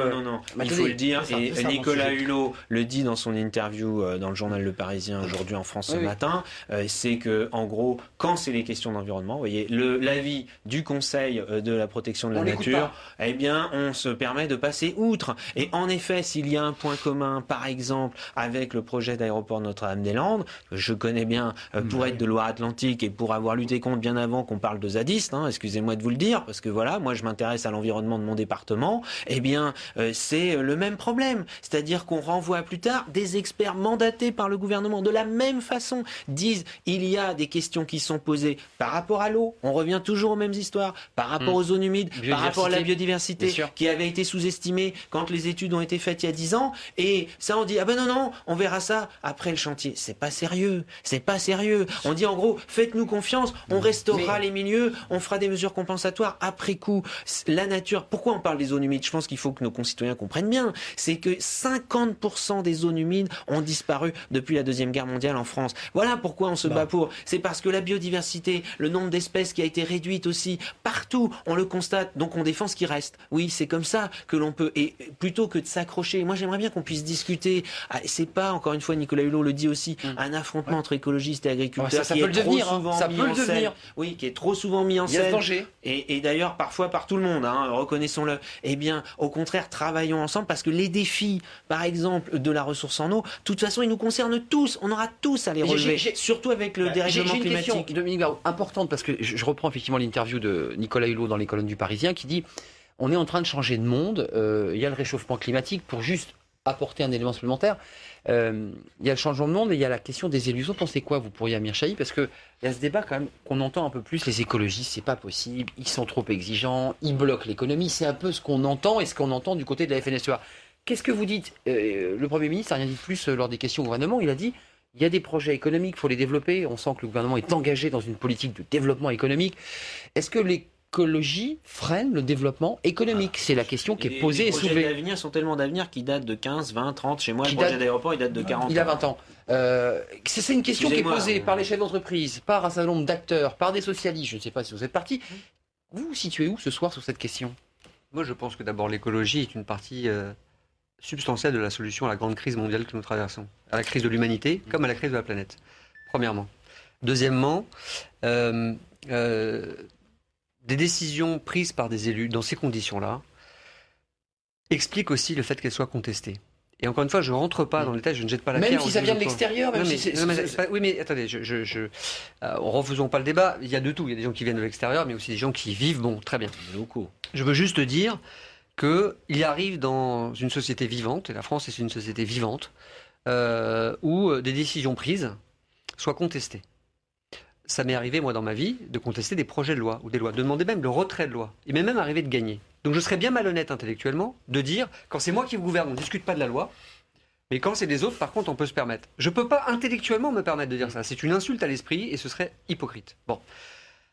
il faut le dire. Et Nicolas Hulot le dit dans son interview dans le journal Le Parisien aujourd'hui en France ce matin. C'est que en gros, quand c'est les questions d'environnement, vous voyez, l'avis du Conseil de la protection de la nature, eh bien, on se permet de passer outre. Et en effet, s'il y a un point commun, par exemple, avec le projet d'aéroport Notre-Dame-des-Landes, je connais bien pour être de Loire-Atlantique et pour avoir lutté contre bien avant qu'on parle de zadistes, excusez-moi de vous le dire, parce que voilà, moi je m'intéresse à l'environnement de mon département, eh bien c'est le même problème, c'est-à-dire qu'on renvoie plus tard des experts mandatés par le gouvernement de la même façon, disent il y a des questions qui sont posées par rapport à l'eau, on revient toujours aux mêmes histoires, par rapport aux zones humides, par rapport à la biodiversité qui avait été sous-estimée quand les études ont été faites il y a 10 ans, et ça on dit ah ben non, on verra ça après le chantier. C'est pas sérieux, c'est pas sérieux. On dit en gros, faites-nous confiance, on restaurera les milieux, on fera des mesures compensatoires après coup. La nature, pourquoi on parle des zones humides? Je pense qu'il faut que nos concitoyens comprennent bien. C'est que 50% des zones humides ont disparu depuis la Deuxième Guerre mondiale en France. Voilà pourquoi on se bat pour. C'est parce que la biodiversité, le nombre d'espèces qui a été réduite aussi, partout, on le constate, donc on défend ce qui reste. Oui, c'est comme ça que l'on peut, et plutôt que de s'accrocher, moi j'aimerais bien qu'on puisse discuter. C'est pas, encore une fois, Nicolas Hulot le dit aussi, un affrontement entre écologistes et agriculteurs ça peut le devenir, ça peut le devenir. Oui, qui est trop souvent mis en scène. Il y a ce danger. Et d'ailleurs, parfois par tout le monde, reconnaissons-le. Eh bien, au contraire, travaillons ensemble parce que les défis, par exemple, de la ressource en eau, de toute façon, ils nous concernent tous. On aura tous à les relever, surtout avec le dérèglement climatique. J'ai une question, Dominique Barrot, importante, parce que je reprends effectivement l'interview de Nicolas Hulot dans les colonnes du Parisien qui dit on est en train de changer de monde, il y a le réchauffement climatique pour juste apporter un élément supplémentaire. Il y a le changement de monde et il y a la question des élus. Vous pensez quoi, vous, pour Amir Chahi? Parce qu'il y a ce débat quand même qu'on entend un peu plus. Les écologistes, c'est pas possible, ils sont trop exigeants, ils bloquent l'économie. C'est un peu ce qu'on entend et ce qu'on entend du côté de la FNSEA. Qu'est-ce que vous dites? Le Premier ministre n'a rien dit de plus lors des questions au gouvernement. Il a dit il y a des projets économiques, il faut les développer. On sent que le gouvernement est engagé dans une politique de développement économique. Est-ce que l'écologie freine le développement économique? C'est la question qui est posée et soulevée. Les projets d'avenir sont tellement d'avenir qui datent de 15, 20, 30. Chez moi, le projet d'aéroport, il date de 40 ans. Il a 20 ans. C'est une question qui est posée par les chefs d'entreprise, par un certain nombre d'acteurs, par des socialistes. Je ne sais pas si vous êtes parti. Vous vous situez où ce soir sur cette question? Moi, je pense que d'abord, l'écologie est une partie substantielle de la solution à la grande crise mondiale que nous traversons. À la crise de l'humanité, comme à la crise de la planète. Premièrement. Deuxièmement, des décisions prises par des élus dans ces conditions-là expliquent aussi le fait qu'elles soient contestées. Et encore une fois, je ne rentre pas dans le détail, je ne jette pas la pierre. Même si ça vient de l'extérieur, oui, mais attendez, refaisons pas le débat. Il y a de tout. Il y a des gens qui viennent de l'extérieur, mais aussi des gens qui vivent. Bon, très bien. Je veux juste dire qu'il arrive dans une société vivante, et la France est une société vivante, où des décisions prises soient contestées. Ça m'est arrivé, moi, dans ma vie, de contester des projets de loi ou des lois, de demander même le retrait de loi. Il m'est même arrivé de gagner. Donc je serais bien malhonnête intellectuellement de dire, quand c'est moi qui vous gouverne, on ne discute pas de la loi, mais quand c'est les autres, par contre, on peut se permettre. Je ne peux pas intellectuellement me permettre de dire ça. C'est une insulte à l'esprit et ce serait hypocrite. Bon.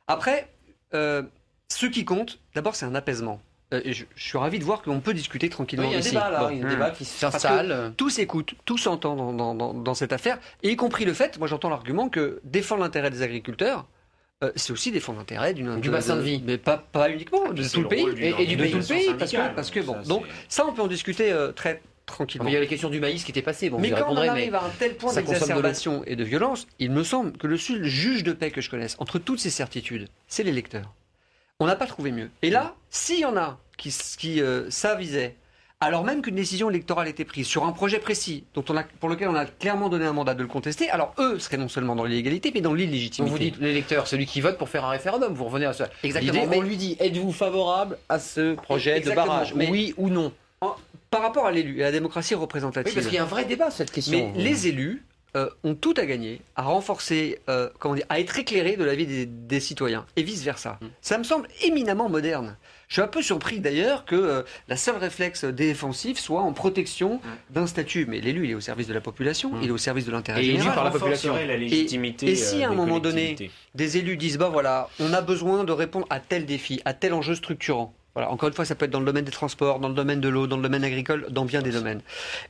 Après, ce qui compte, d'abord, c'est un apaisement. Et je suis ravi de voir qu'on peut discuter tranquillement ici. Il y a un débat là, il y a un débat qui s'installe. Tout s'écoute, tout s'entend dans cette affaire, et y compris le fait, moi j'entends l'argument que défendre l'intérêt des agriculteurs, c'est aussi défendre l'intérêt du bassin de vie. Mais pas uniquement, de tout le pays, et de tout le pays, parce que bon, donc ça on peut en discuter très tranquillement. Il y a la question du maïs qui était passée. Bon, mais quand on arrive à un tel point d'exacerbation et de violence, il me semble que le seul juge de paix que je connaisse, entre toutes ces certitudes, c'est l'électeur. On n'a pas trouvé mieux. Et là, s'il y en a qui s'avisaient, alors même qu'une décision électorale était prise sur un projet précis, pour lequel on a clairement donné un mandat de le contester, alors eux seraient non seulement dans l'illégalité, mais dans l'illégitimité. Vous dites l'électeur, celui qui vote pour faire un référendum, vous revenez à ça. Exactement. On lui dit, êtes-vous favorable à ce projet de barrage? Oui ou non? Par rapport à l'élu et à la démocratie représentative. Oui, parce qu'il y a un vrai débat sur cette question. Mais les élus ont tout à gagner à renforcer, à être éclairés de la vie des citoyens, et vice-versa. Ça me semble éminemment moderne. Je suis un peu surpris d'ailleurs que la seule réflexe défensif soit en protection d'un statut. Mais l'élu, il est au service de la population, il est au service de l'intérêt général. Par la population. La légitimité et si à un moment donné, des élus disent, bah voilà, on a besoin de répondre à tel défi, à tel enjeu structurant. Voilà, encore une fois, ça peut être dans le domaine des transports, dans le domaine de l'eau, dans le domaine agricole, dans bien des domaines.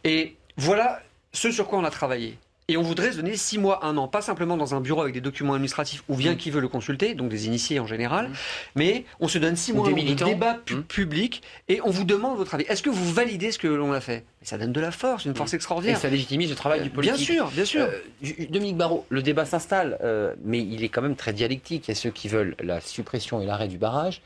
Et voilà ce sur quoi on a travaillé. Et on voudrait se donner 6 mois, 1 an, pas simplement dans un bureau avec des documents administratifs ou bien qui veut le consulter, donc des initiés en général, mais on se donne 6 mois de débat public et on vous demande votre avis. Est-ce que vous validez ce que l'on a fait? Et ça donne de la force, une force extraordinaire. Et ça légitimise le travail du politique. Bien sûr, bien sûr. Dominique Barrault, le débat s'installe, mais il est quand même très dialectique. Il y a ceux qui veulent la suppression et l'arrêt du barrage.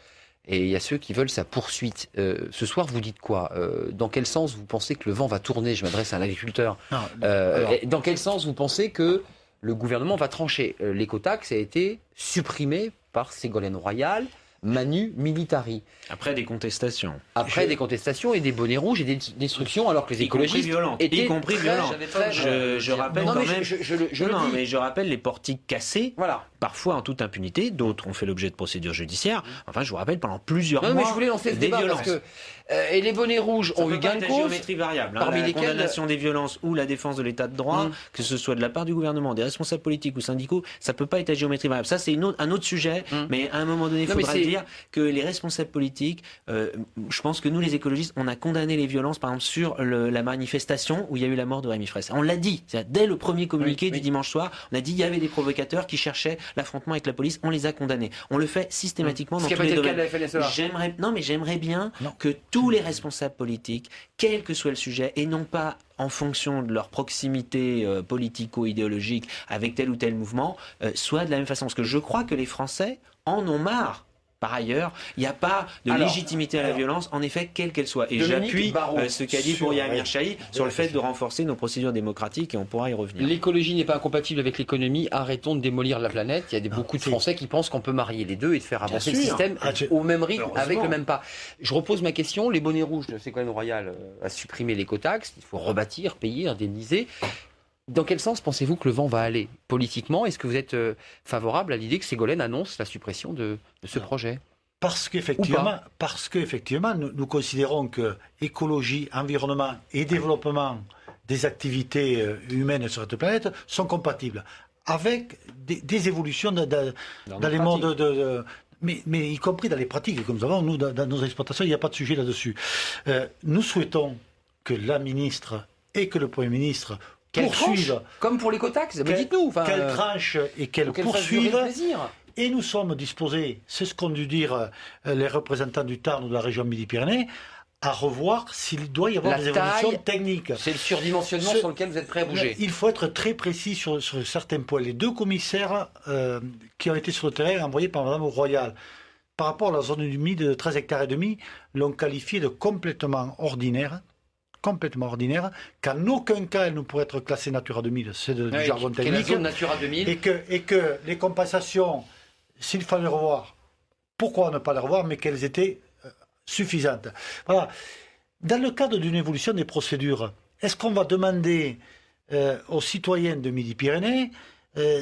Et il y a ceux qui veulent sa poursuite. Ce soir, vous dites quoi? Dans quel sens vous pensez que le vent va tourner? Je m'adresse à un agriculteur. Dans quel sens vous pensez que le gouvernement va trancher? L'écotaxe a été supprimé par Ségolène Royal, Manu Militari. Après des contestations. Des contestations et des bonnets rouges et des destructions, alors que les écologistes étaient y compris violentes. Je rappelle quand même. Mais je rappelle les portiques cassés. Voilà. Parfois en toute impunité, d'autres ont fait l'objet de procédures judiciaires. Enfin, je vous rappelle pendant plusieurs mois. Mais je voulais lancer ce débat parce que et les bonnets rouges ont eu gain de cause. Géométrie variable. Parmi la condamnation des violences ou la défense de l'état de droit, que ce soit de la part du gouvernement, des responsables politiques ou syndicaux, ça peut pas être à géométrie variable. Ça, c'est un autre sujet. Mais à un moment donné, il faudra dire que les responsables politiques, je pense que nous, les écologistes, on a condamné les violences, par exemple sur la manifestation où il y a eu la mort de Rémi Fraisse. On l'a dit. Dès le premier communiqué du dimanche soir, on a dit il y avait des provocateurs qui cherchaient l'affrontement avec la police, on les a condamnés. On le fait systématiquement dans tous les domaines. J'aimerais bien que tous les responsables politiques, quel que soit le sujet, et non pas en fonction de leur proximité politico-idéologique avec tel ou tel mouvement, soient de la même façon. Parce que je crois que les Français en ont marre. Par ailleurs, il n'y a pas de légitimité à la violence, en effet, quelle qu'elle soit. Et j'appuie ce qu'a dit pour Yamir Chahi sur le fait de renforcer nos procédures démocratiques, et on pourra y revenir. L'écologie n'est pas incompatible avec l'économie. Arrêtons de démolir la planète. Il y a beaucoup de Français qui pensent qu'on peut marier les deux et de faire avancer le système au même rythme, avec le même pas. Je repose ma question. Les bonnets rouges de Ségolène Royal a supprimé l'écotaxe. Il faut rebâtir, payer, indemniser. Dans quel sens pensez-vous que le vent va aller politiquement? Est-ce que vous êtes favorable à l'idée que Ségolène annonce la suppression de ce projet? Parce qu'effectivement, nous considérons que écologie, environnement et développement des activités humaines sur cette planète sont compatibles avec des évolutions dans les mondes mais y compris dans les pratiques que nous avons, nous, dans nos exploitations, il n'y a pas de sujet là-dessus. Nous souhaitons que la ministre et que le Premier ministre poursuivent. Comme pour l'écotaxe, dites-nous. Qu'elle tranche et qu'elle poursuive. Et nous sommes disposés, c'est ce qu'ont dû dire les représentants du Tarn ou de la région Midi-Pyrénées, à revoir s'il doit y avoir des évolutions techniques. C'est le surdimensionnement sur lequel vous êtes prêt à bouger. Il faut être très précis sur certains points. Les 2 commissaires qui ont été sur le terrain envoyés par Mme Royal, par rapport à la zone humide de 13 hectares et demi, l'ont qualifiée de complètement ordinaire, qu'en aucun cas elle ne pourrait être classée Natura 2000, c'est du jargon technique. La zone Natura 2000. Et que les compensations, s'il fallait les revoir, pourquoi ne pas les revoir, mais qu'elles étaient suffisantes. Voilà. Dans le cadre d'une évolution des procédures, est-ce qu'on va demander aux citoyens de Midi-Pyrénées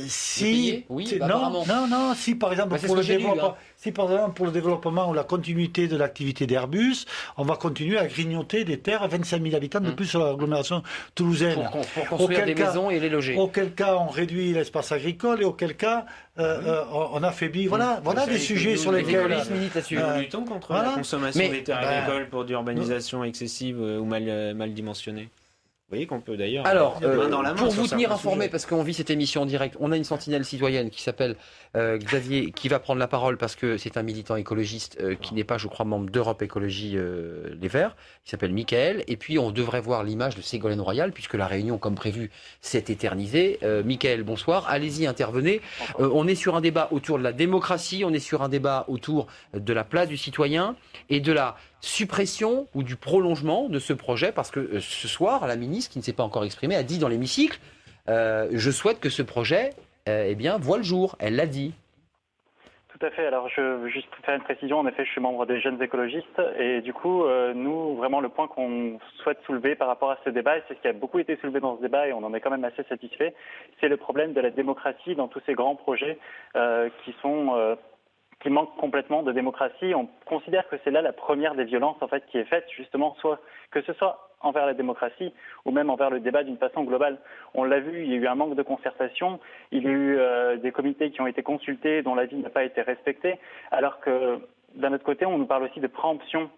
si par exemple pour le développement ou la continuité de l'activité d'Airbus, on va continuer à grignoter des terres à 25 000 habitants de plus sur l'agglomération toulousaine. Pour construire des maisons et les loger. Auquel cas on réduit l'espace agricole et auquel cas on affaiblit. Voilà des sujets sur lesquels nous luttons contre la consommation des terres agricoles pour d'urbanisation excessive ou mal dimensionnée. Vous voyez qu'on peut d'ailleurs... Alors, pour vous tenir informé, parce qu'on vit cette émission en direct, on a une sentinelle citoyenne qui s'appelle Xavier, qui va prendre la parole parce que c'est un militant écologiste qui n'est pas, je crois, membre d'Europe Écologie Les Verts. Il s'appelle Mickaël. Et puis, on devrait voir l'image de Ségolène Royal, puisque la réunion, comme prévu, s'est éternisée. Mickaël, bonsoir. Allez-y, intervenez. On est sur un débat autour de la démocratie, on est sur un débat autour de la place du citoyen et de la suppression ou du prolongement de ce projet, parce que ce soir, la ministre, qui ne s'est pas encore exprimée, a dit dans l'hémicycle je souhaite que ce projet voit le jour. Elle l'a dit. Tout à fait. Alors, je veux juste faire une précision. En effet, je suis membre des Jeunes écologistes et du coup, nous, vraiment, le point qu'on souhaite soulever par rapport à ce débat, et c'est ce qui a beaucoup été soulevé dans ce débat et on en est quand même assez satisfait, c'est le problème de la démocratie dans tous ces grands projets qui sont qui manque complètement de démocratie. On considère que c'est là la première des violences en fait qui est faite, justement, soit que ce soit envers la démocratie ou même envers le débat d'une façon globale. On l'a vu, il y a eu un manque de concertation, il y a eu des comités qui ont été consultés dont l'avis n'a pas été respecté, alors que d'un autre côté, on nous parle aussi de préemption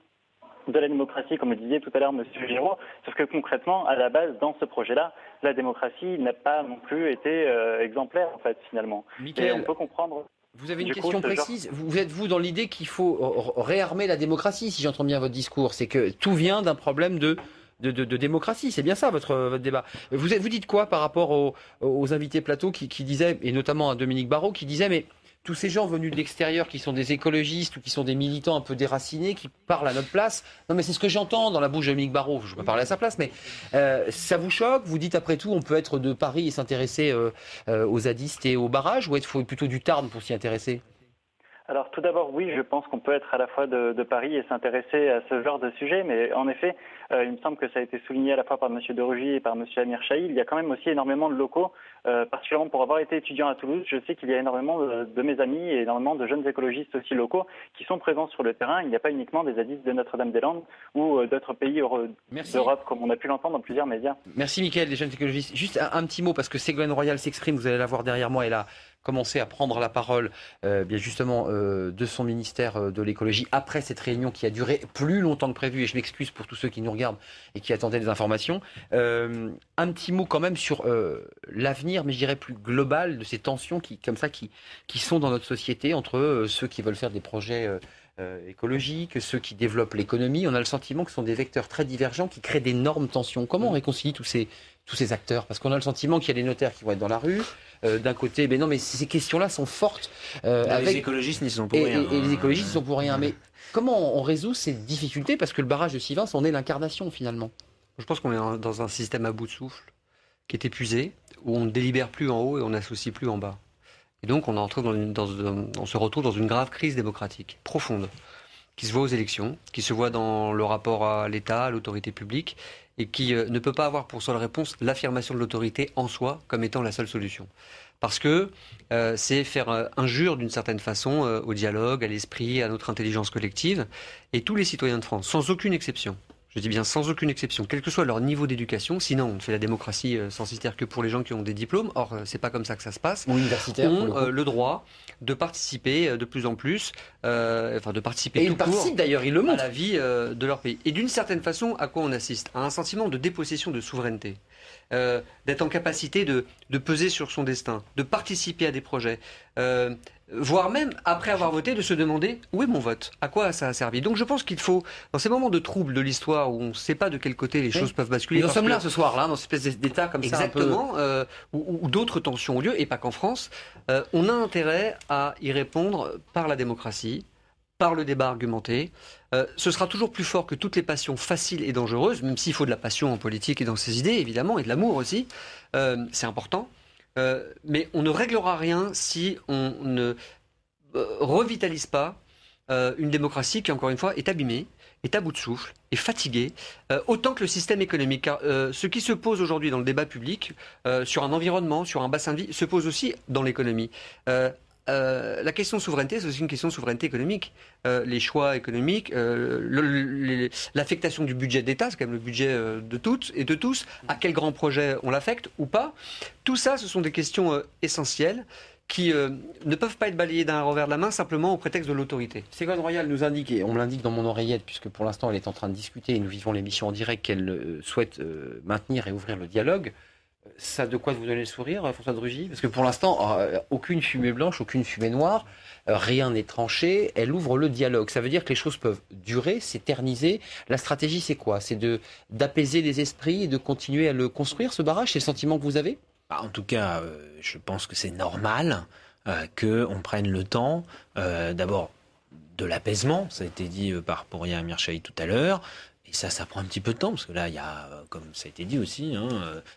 de la démocratie, comme le disait tout à l'heure M. Giraud, sauf que concrètement, à la base, dans ce projet-là, la démocratie n'a pas non plus été exemplaire, en fait, finalement. Michael, et on peut comprendre... Vous avez une question précise. Vous êtes, vous, dans l'idée qu'il faut réarmer la démocratie, si j'entends bien votre discours. C'est que tout vient d'un problème de démocratie. C'est bien ça, votre débat. Vous dites quoi par rapport aux invités plateau qui disaient, et notamment à Dominique Barrault, qui disait, mais tous ces gens venus de l'extérieur qui sont des écologistes ou qui sont des militants un peu déracinés, qui parlent à notre place. Non, mais c'est ce que j'entends dans la bouche de Dominique Barrault. Je ne vais pas parler à sa place, mais ça vous choque? Vous dites, après tout, on peut être de Paris et s'intéresser aux zadistes et aux barrages, ou il faut plutôt du Tarn pour s'y intéresser? Alors tout d'abord, oui, je pense qu'on peut être à la fois de Paris et s'intéresser à ce genre de sujet, mais en effet, il me semble que ça a été souligné à la fois par M. de Rugy et par M. Amir Chahi. Il y a quand même aussi énormément de locaux, particulièrement pour avoir été étudiant à Toulouse. Je sais qu'il y a énormément de mes amis et énormément de jeunes écologistes aussi locaux qui sont présents sur le terrain. Il n'y a pas uniquement des zadistes de Notre-Dame-des-Landes ou d'autres pays d'Europe, comme on a pu l'entendre dans plusieurs médias. Merci Mickaël, des jeunes écologistes. Juste un petit mot, parce que Ségolène Royal s'exprime, vous allez la voir derrière moi, elle a commencé à prendre la parole bien justement de son ministère de l'écologie après cette réunion qui a duré plus longtemps que prévu, et je m'excuse pour tous ceux qui nous regardent et qui attendaient des informations. Un petit mot quand même sur l'avenir, mais je dirais plus global, de ces tensions qui sont dans notre société entre ceux qui veulent faire des projets écologiques, ceux qui développent l'économie. On a le sentiment que ce sont des vecteurs très divergents qui créent d'énormes tensions. Comment on réconcilie tous ces acteurs? Parce qu'on a le sentiment qu'il y a des notaires qui vont être dans la rue. D'un côté, mais non, mais ces questions-là sont fortes. Les écologistes n'y sont pour rien. Et les écologistes n'y sont pour rien. Mais comment on résout ces difficultés? Parce que le barrage de Sivens en est l'incarnation finalement. Je pense qu'on est dans un système à bout de souffle qui est épuisé, où on ne délibère plus en haut et on n'associe plus en bas. Et donc on se retrouve dans une grave crise démocratique profonde, qui se voit aux élections, qui se voit dans le rapport à l'État, à l'autorité publique, et qui ne peut pas avoir pour seule réponse l'affirmation de l'autorité en soi comme étant la seule solution. Parce que c'est faire injure d'une certaine façon au dialogue, à l'esprit, à notre intelligence collective. Et tous les citoyens de France, sans aucune exception, je dis bien sans aucune exception, quel que soit leur niveau d'éducation, sinon on fait la démocratie sans critère que pour les gens qui ont des diplômes, or c'est pas comme ça que ça se passe, ou universitaires, ont le droit de participer de plus en plus, de participer tout court d'ailleurs, ils le montrent, à la vie de leur pays. Et d'une certaine façon, à quoi on assiste? À un sentiment de dépossession de souveraineté. D'être en capacité de peser sur son destin, de participer à des projets, voire même, après avoir voté, de se demander où est mon vote, à quoi ça a servi. Donc je pense qu'il faut, dans ces moments de trouble de l'histoire où on ne sait pas de quel côté les choses peuvent basculer... Nous sommes là ce soir, là, dans cette espèce d'état comme exactement, ça. Exactement, où d'autres tensions ont lieu, et pas qu'en France. On a intérêt à y répondre par la démocratie, par le débat argumenté. Ce sera toujours plus fort que toutes les passions faciles et dangereuses, même s'il faut de la passion en politique et dans ses idées, évidemment, et de l'amour aussi. C'est important. Mais on ne réglera rien si on ne revitalise pas une démocratie qui, encore une fois, est abîmée, est à bout de souffle, est fatiguée, autant que le système économique. Car ce qui se pose aujourd'hui dans le débat public, sur un environnement, sur un bassin de vie, se pose aussi dans l'économie. La question de souveraineté, c'est aussi une question de souveraineté économique. Les choix économiques, l'affectation du budget d'État, c'est quand même le budget de toutes et de tous, à quel grand projet on l'affecte ou pas. Tout ça, ce sont des questions essentielles qui ne peuvent pas être balayées d'un revers de la main simplement au prétexte de l'autorité. Ségolène Royal nous indique, et on me l'indique dans mon oreillette, puisque pour l'instant elle est en train de discuter et nous vivons l'émission en direct, qu'elle souhaite maintenir et ouvrir le dialogue. Ça a de quoi vous donner le sourire, François de Rugy? Parce que pour l'instant, aucune fumée blanche, aucune fumée noire, rien n'est tranché, elle ouvre le dialogue. Ça veut dire que les choses peuvent durer, s'éterniser. La stratégie, c'est quoi? C'est d'apaiser les esprits et de continuer à le construire, ce barrage? C'est le sentiment que vous avez? En tout cas, je pense que c'est normal qu'on prenne le temps, d'abord, de l'apaisement, ça a été dit par Pouria Amir Chahi tout à l'heure, Et ça prend un petit peu de temps, parce que là, il y a, comme ça a été dit aussi,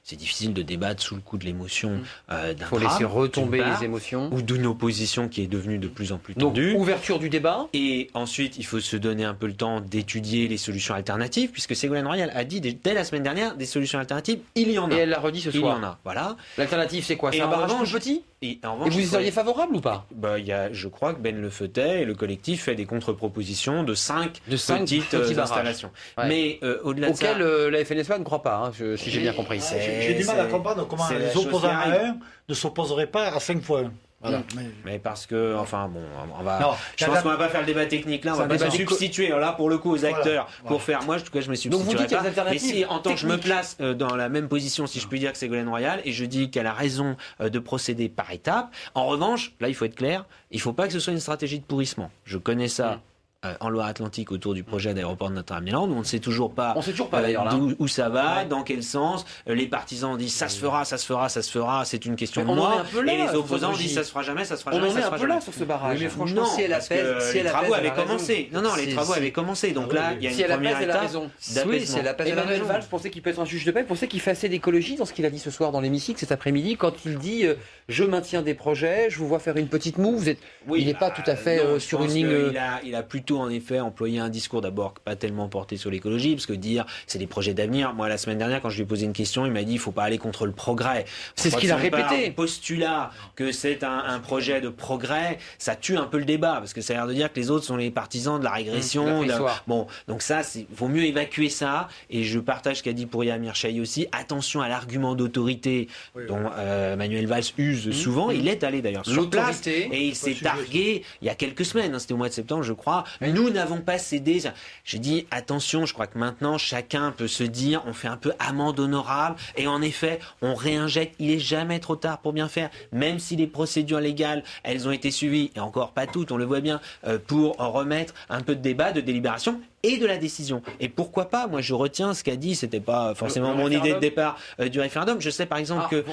c'est difficile de débattre sous le coup de l'émotion d'un Il faut laisser retomber les émotions. Ou d'une opposition qui est devenue de plus en plus tendue. Donc, ouverture du débat. Et ensuite, il faut se donner un peu le temps d'étudier les solutions alternatives, puisque Ségolène Royal a dit dès la semaine dernière, des solutions alternatives, il y en a. Et elle l'a redit ce soir. Il y en a, voilà. L'alternative, c'est quoi? C'est Et un en barrage revanche, plus petit? Et vous y seriez favorable ou pas? Je crois que Ben Lefeutet et le collectif fait des contre-propositions de 5 petites installations. Ouais. Mais au-delà de ça... la FNSEA ne croit pas, si j'ai bien compris. J'ai du mal à comprendre comment les opposants à 1 ne s'opposeraient pas à 5 fois 1. Voilà. Mais parce que, on va. Non, je pense qu'on va pas faire le débat technique là. On va pas se substituer là pour le coup aux acteurs pour faire. Moi, en tout cas, je me substituerai. Donc vous dites qu'il y a des alternatives. Mais si, en tant que je me place dans la même position, si je puis dire, que Ségolène Royal, et je dis qu'elle a raison de procéder par étapes. En revanche, là, il faut être clair. Il faut pas que ce soit une stratégie de pourrissement. Je connais ça. En Loire-Atlantique autour du projet d'aéroport de Notre-Dame-des-Landes, où on ne sait toujours pas, où ça va, dans quel sens. Les partisans disent ça se fera, c'est une question de moi. Et les opposants disent ça se fera jamais, ça se fera jamais. On en est un peu là sur ce barrage. Mais franchement, si elle apaise, les travaux avaient commencé. Non, les travaux avaient commencé. Donc là, il y a une première étape. Oui, c'est la paix. Emmanuel Valls pensait qu'il peut être un juge de paix, pensait qu'il fait assez d'écologie dans ce qu'il a dit ce soir dans l'hémicycle cet après-midi, quand il dit je maintiens des projets, je vous vois faire une petite moue. Il n'est pas tout à fait sur une ligne. Il a plutôt en effet employé un discours d'abord pas tellement porté sur l'écologie, parce que dire c'est des projets d'avenir. Moi, la semaine dernière, quand je lui ai posé une question, il m'a dit il faut pas aller contre le progrès. C'est ce qu'il a répété. Le postulat que c'est un projet de progrès, ça tue un peu le débat, parce que ça a l'air de dire que les autres sont les partisans de la régression. Bon, donc ça, vaut mieux évacuer ça. Et je partage ce qu'a dit Pouria Mirchaï aussi. Attention à l'argument d'autorité dont Manuel Valls use souvent. Il est allé d'ailleurs sur place et il s'est targué il y a quelques semaines. C'était au mois de septembre, je crois. Nous n'avons pas cédé. J'ai dit attention, je crois que maintenant chacun peut se dire on fait un peu amende honorable et en effet on réinjecte. Il est jamais trop tard pour bien faire, même si les procédures légales elles ont été suivies et encore pas toutes, on le voit bien, pour remettre un peu de débat, de délibération et de la décision. Et pourquoi pas, moi je retiens ce qu'a dit, c'était pas forcément mon idée de départ du référendum. Je sais par exemple que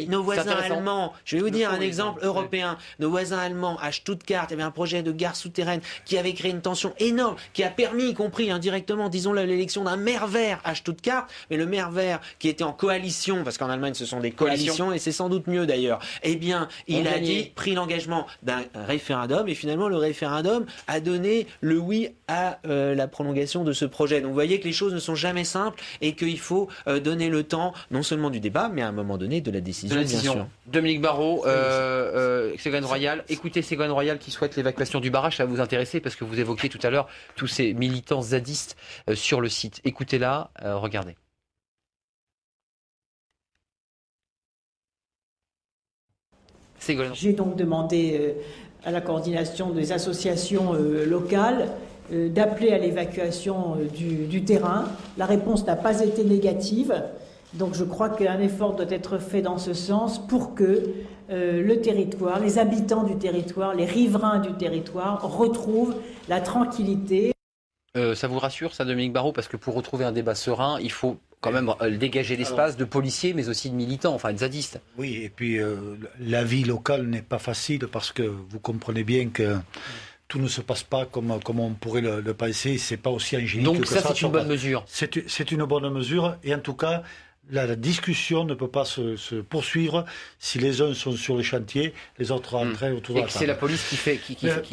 nos voisins allemands, je vais vous dire un exemple européen, nos voisins allemands à Stuttgart, il y avait un projet de gare souterraine qui avait créé une tension énorme, qui a permis, y compris indirectement, disons-le, l'élection d'un maire vert à Stuttgart, mais le maire vert qui était en coalition, parce qu'en Allemagne ce sont des coalitions, et c'est sans doute mieux d'ailleurs, eh bien, il a pris l'engagement d'un référendum, et finalement le référendum a donné le oui à la prolongation de ce projet. Donc vous voyez que les choses ne sont jamais simples et qu'il faut donner le temps non seulement du débat, mais à un moment donné de la décision. Bien sûr. Dominique Barrault, Ségolène Royal. Écoutez Ségolène Royal qui souhaite l'évacuation du barrage, ça va vous intéresser parce que vous évoquiez tout à l'heure tous ces militants zadistes sur le site. Écoutez-la, regardez. J'ai donc demandé à la coordination des associations locales d'appeler à l'évacuation du terrain. La réponse n'a pas été négative. Donc je crois qu'un effort doit être fait dans ce sens pour que le territoire, les habitants du territoire, les riverains du territoire retrouvent la tranquillité. Ça vous rassure, ça, Dominique Barrault, parce que pour retrouver un débat serein, il faut quand même dégager l'espace de policiers, mais aussi de militants, enfin de zadistes. Oui, et puis la vie locale n'est pas facile parce que vous comprenez bien que tout ne se passe pas comme on pourrait le penser. C'est pas aussi angélique que ça. Donc ça, c'est une bonne mesure. C'est une bonne mesure, et en tout cas, la discussion ne peut pas se poursuivre si les uns sont sur les chantiers, les autres rentrent autour de la table. Et c'est la police qui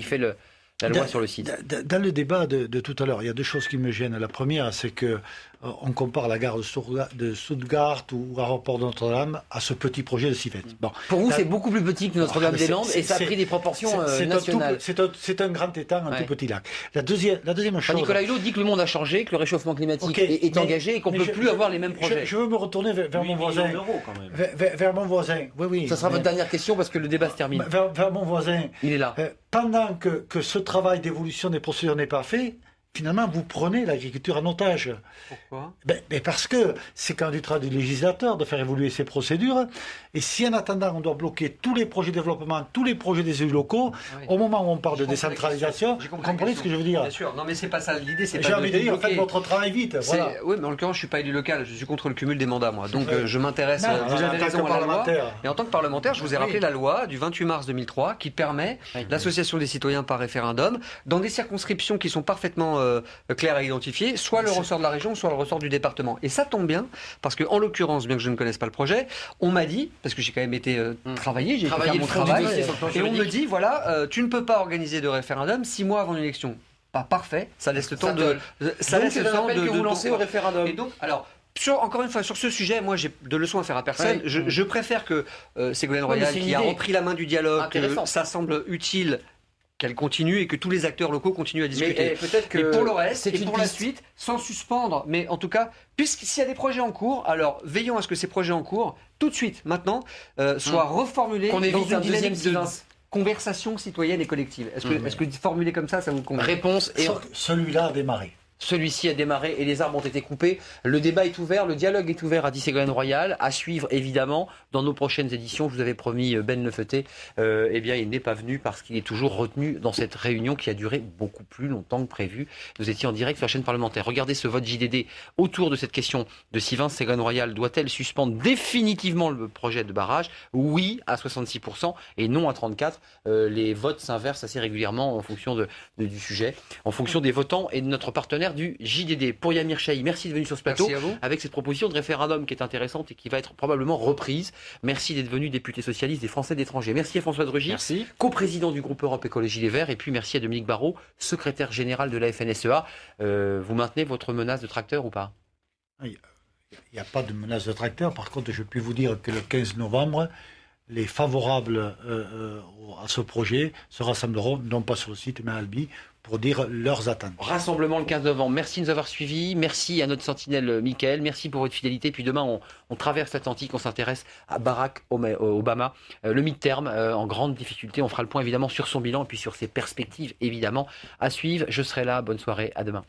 fait la loi sur le site. Dans le débat de tout à l'heure, il y a deux choses qui me gênent. La première, c'est que on compare la gare de Stuttgart ou l'aéroport de Notre-Dame à ce petit projet de civette. Bon. Pour vous, c'est beaucoup plus petit que Notre-Dame-des-Landes et ça a pris des proportions nationales. C'est un grand étang, un tout petit lac. La deuxième chose... Nicolas Hulot dit que le monde a changé, que le réchauffement climatique est engagé et qu'on ne peut plus avoir les mêmes projets. Je veux me retourner vers mon voisin. Vers mon voisin, oui. Ça sera votre dernière question parce que le débat se termine. Vers mon voisin. Il est là. Pendant que ce travail d'évolution des procédures n'est pas fait, finalement, vous prenez l'agriculture en otage. Pourquoi ? Parce que c'est quand même du travail du législateur de faire évoluer ces procédures. Et si en attendant, on doit bloquer tous les projets de développement, tous les projets des élus locaux, au moment où on parle de décentralisation, vous comprenez ce que je veux dire ? Bien sûr. Non, mais c'est pas ça l'idée. J'ai envie de dire, faites votre travail vite. Voilà. Oui, mais en l'occurrence, je suis pas élu local. Je suis contre le cumul des mandats, moi. Donc, je m'intéresse. Vous avez raison à la loi. Et en tant que parlementaire, je vous ai rappelé la loi du 28 mars 2003 qui permet l'association des citoyens par référendum dans des circonscriptions qui sont parfaitement clair à identifier, soit le ressort de la région, soit le ressort du département. Et ça tombe bien, parce que en l'occurrence, bien que je ne connaisse pas le projet, on m'a dit, parce que j'ai quand même été travaillé, j'ai fait mon travail, et on me dit, voilà, tu ne peux pas organiser de référendum 6 mois avant l'élection. Pas parfait, ça laisse le temps de... Ça laisse le temps de vous lancer au référendum. Et donc, alors... Encore une fois, sur ce sujet, moi j'ai de leçons à faire à personne. Ouais. Je préfère que Ségolène Royal, qui a repris la main du dialogue, que ça semble utile qu'elle continue et que tous les acteurs locaux continuent à discuter. Et pour le reste, et pour la suite, sans suspendre, mais en tout cas, s'il y a des projets en cours, alors veillons à ce que ces projets en cours, tout de suite, maintenant, soient reformulés dans une dynamique de conversation citoyenne et collective. Est-ce que formuler comme ça vous convient? Réponse. Et celui-là a démarré. Celui-ci a démarré et les arbres ont été coupés. Le débat est ouvert, le dialogue est ouvert, a dit Ségolène Royal. À suivre évidemment dans nos prochaines éditions. Je vous avais promis Ben Lefeuté. Eh bien, il n'est pas venu parce qu'il est toujours retenu dans cette réunion qui a duré beaucoup plus longtemps que prévu. Nous étions en direct sur la chaîne parlementaire. Regardez ce vote JDD autour de cette question de Sivins. Ségolène Royal doit-elle suspendre définitivement le projet de barrage? Oui à 66% et non à 34%. Les votes s'inversent assez régulièrement en fonction du sujet, en fonction des votants et de notre partenaire du JDD. Pour Yamir Chahi, merci de venir sur ce plateau avec cette proposition de référendum qui est intéressante et qui va être probablement reprise. Merci d'être venu député socialiste des Français de l'étranger. Merci à François de Rugy, coprésident du groupe Europe Écologie Les Verts, et puis merci à Dominique Barrault, secrétaire général de la FNSEA. Vous maintenez votre menace de tracteur ou pas? Il n'y a pas de menace de tracteur. Par contre, je puis vous dire que le 15 novembre, les favorables à ce projet se rassembleront, non pas sur le site, mais à Albi, pour dire leurs attentes. Rassemblement le 15 novembre. Merci de nous avoir suivis. Merci à notre sentinelle Mickaël. Merci pour votre fidélité. Puis demain, on traverse l'Atlantique. On s'intéresse à Barack Obama. Le mid-term en grande difficulté. On fera le point évidemment sur son bilan et puis sur ses perspectives évidemment à suivre. Je serai là. Bonne soirée. À demain.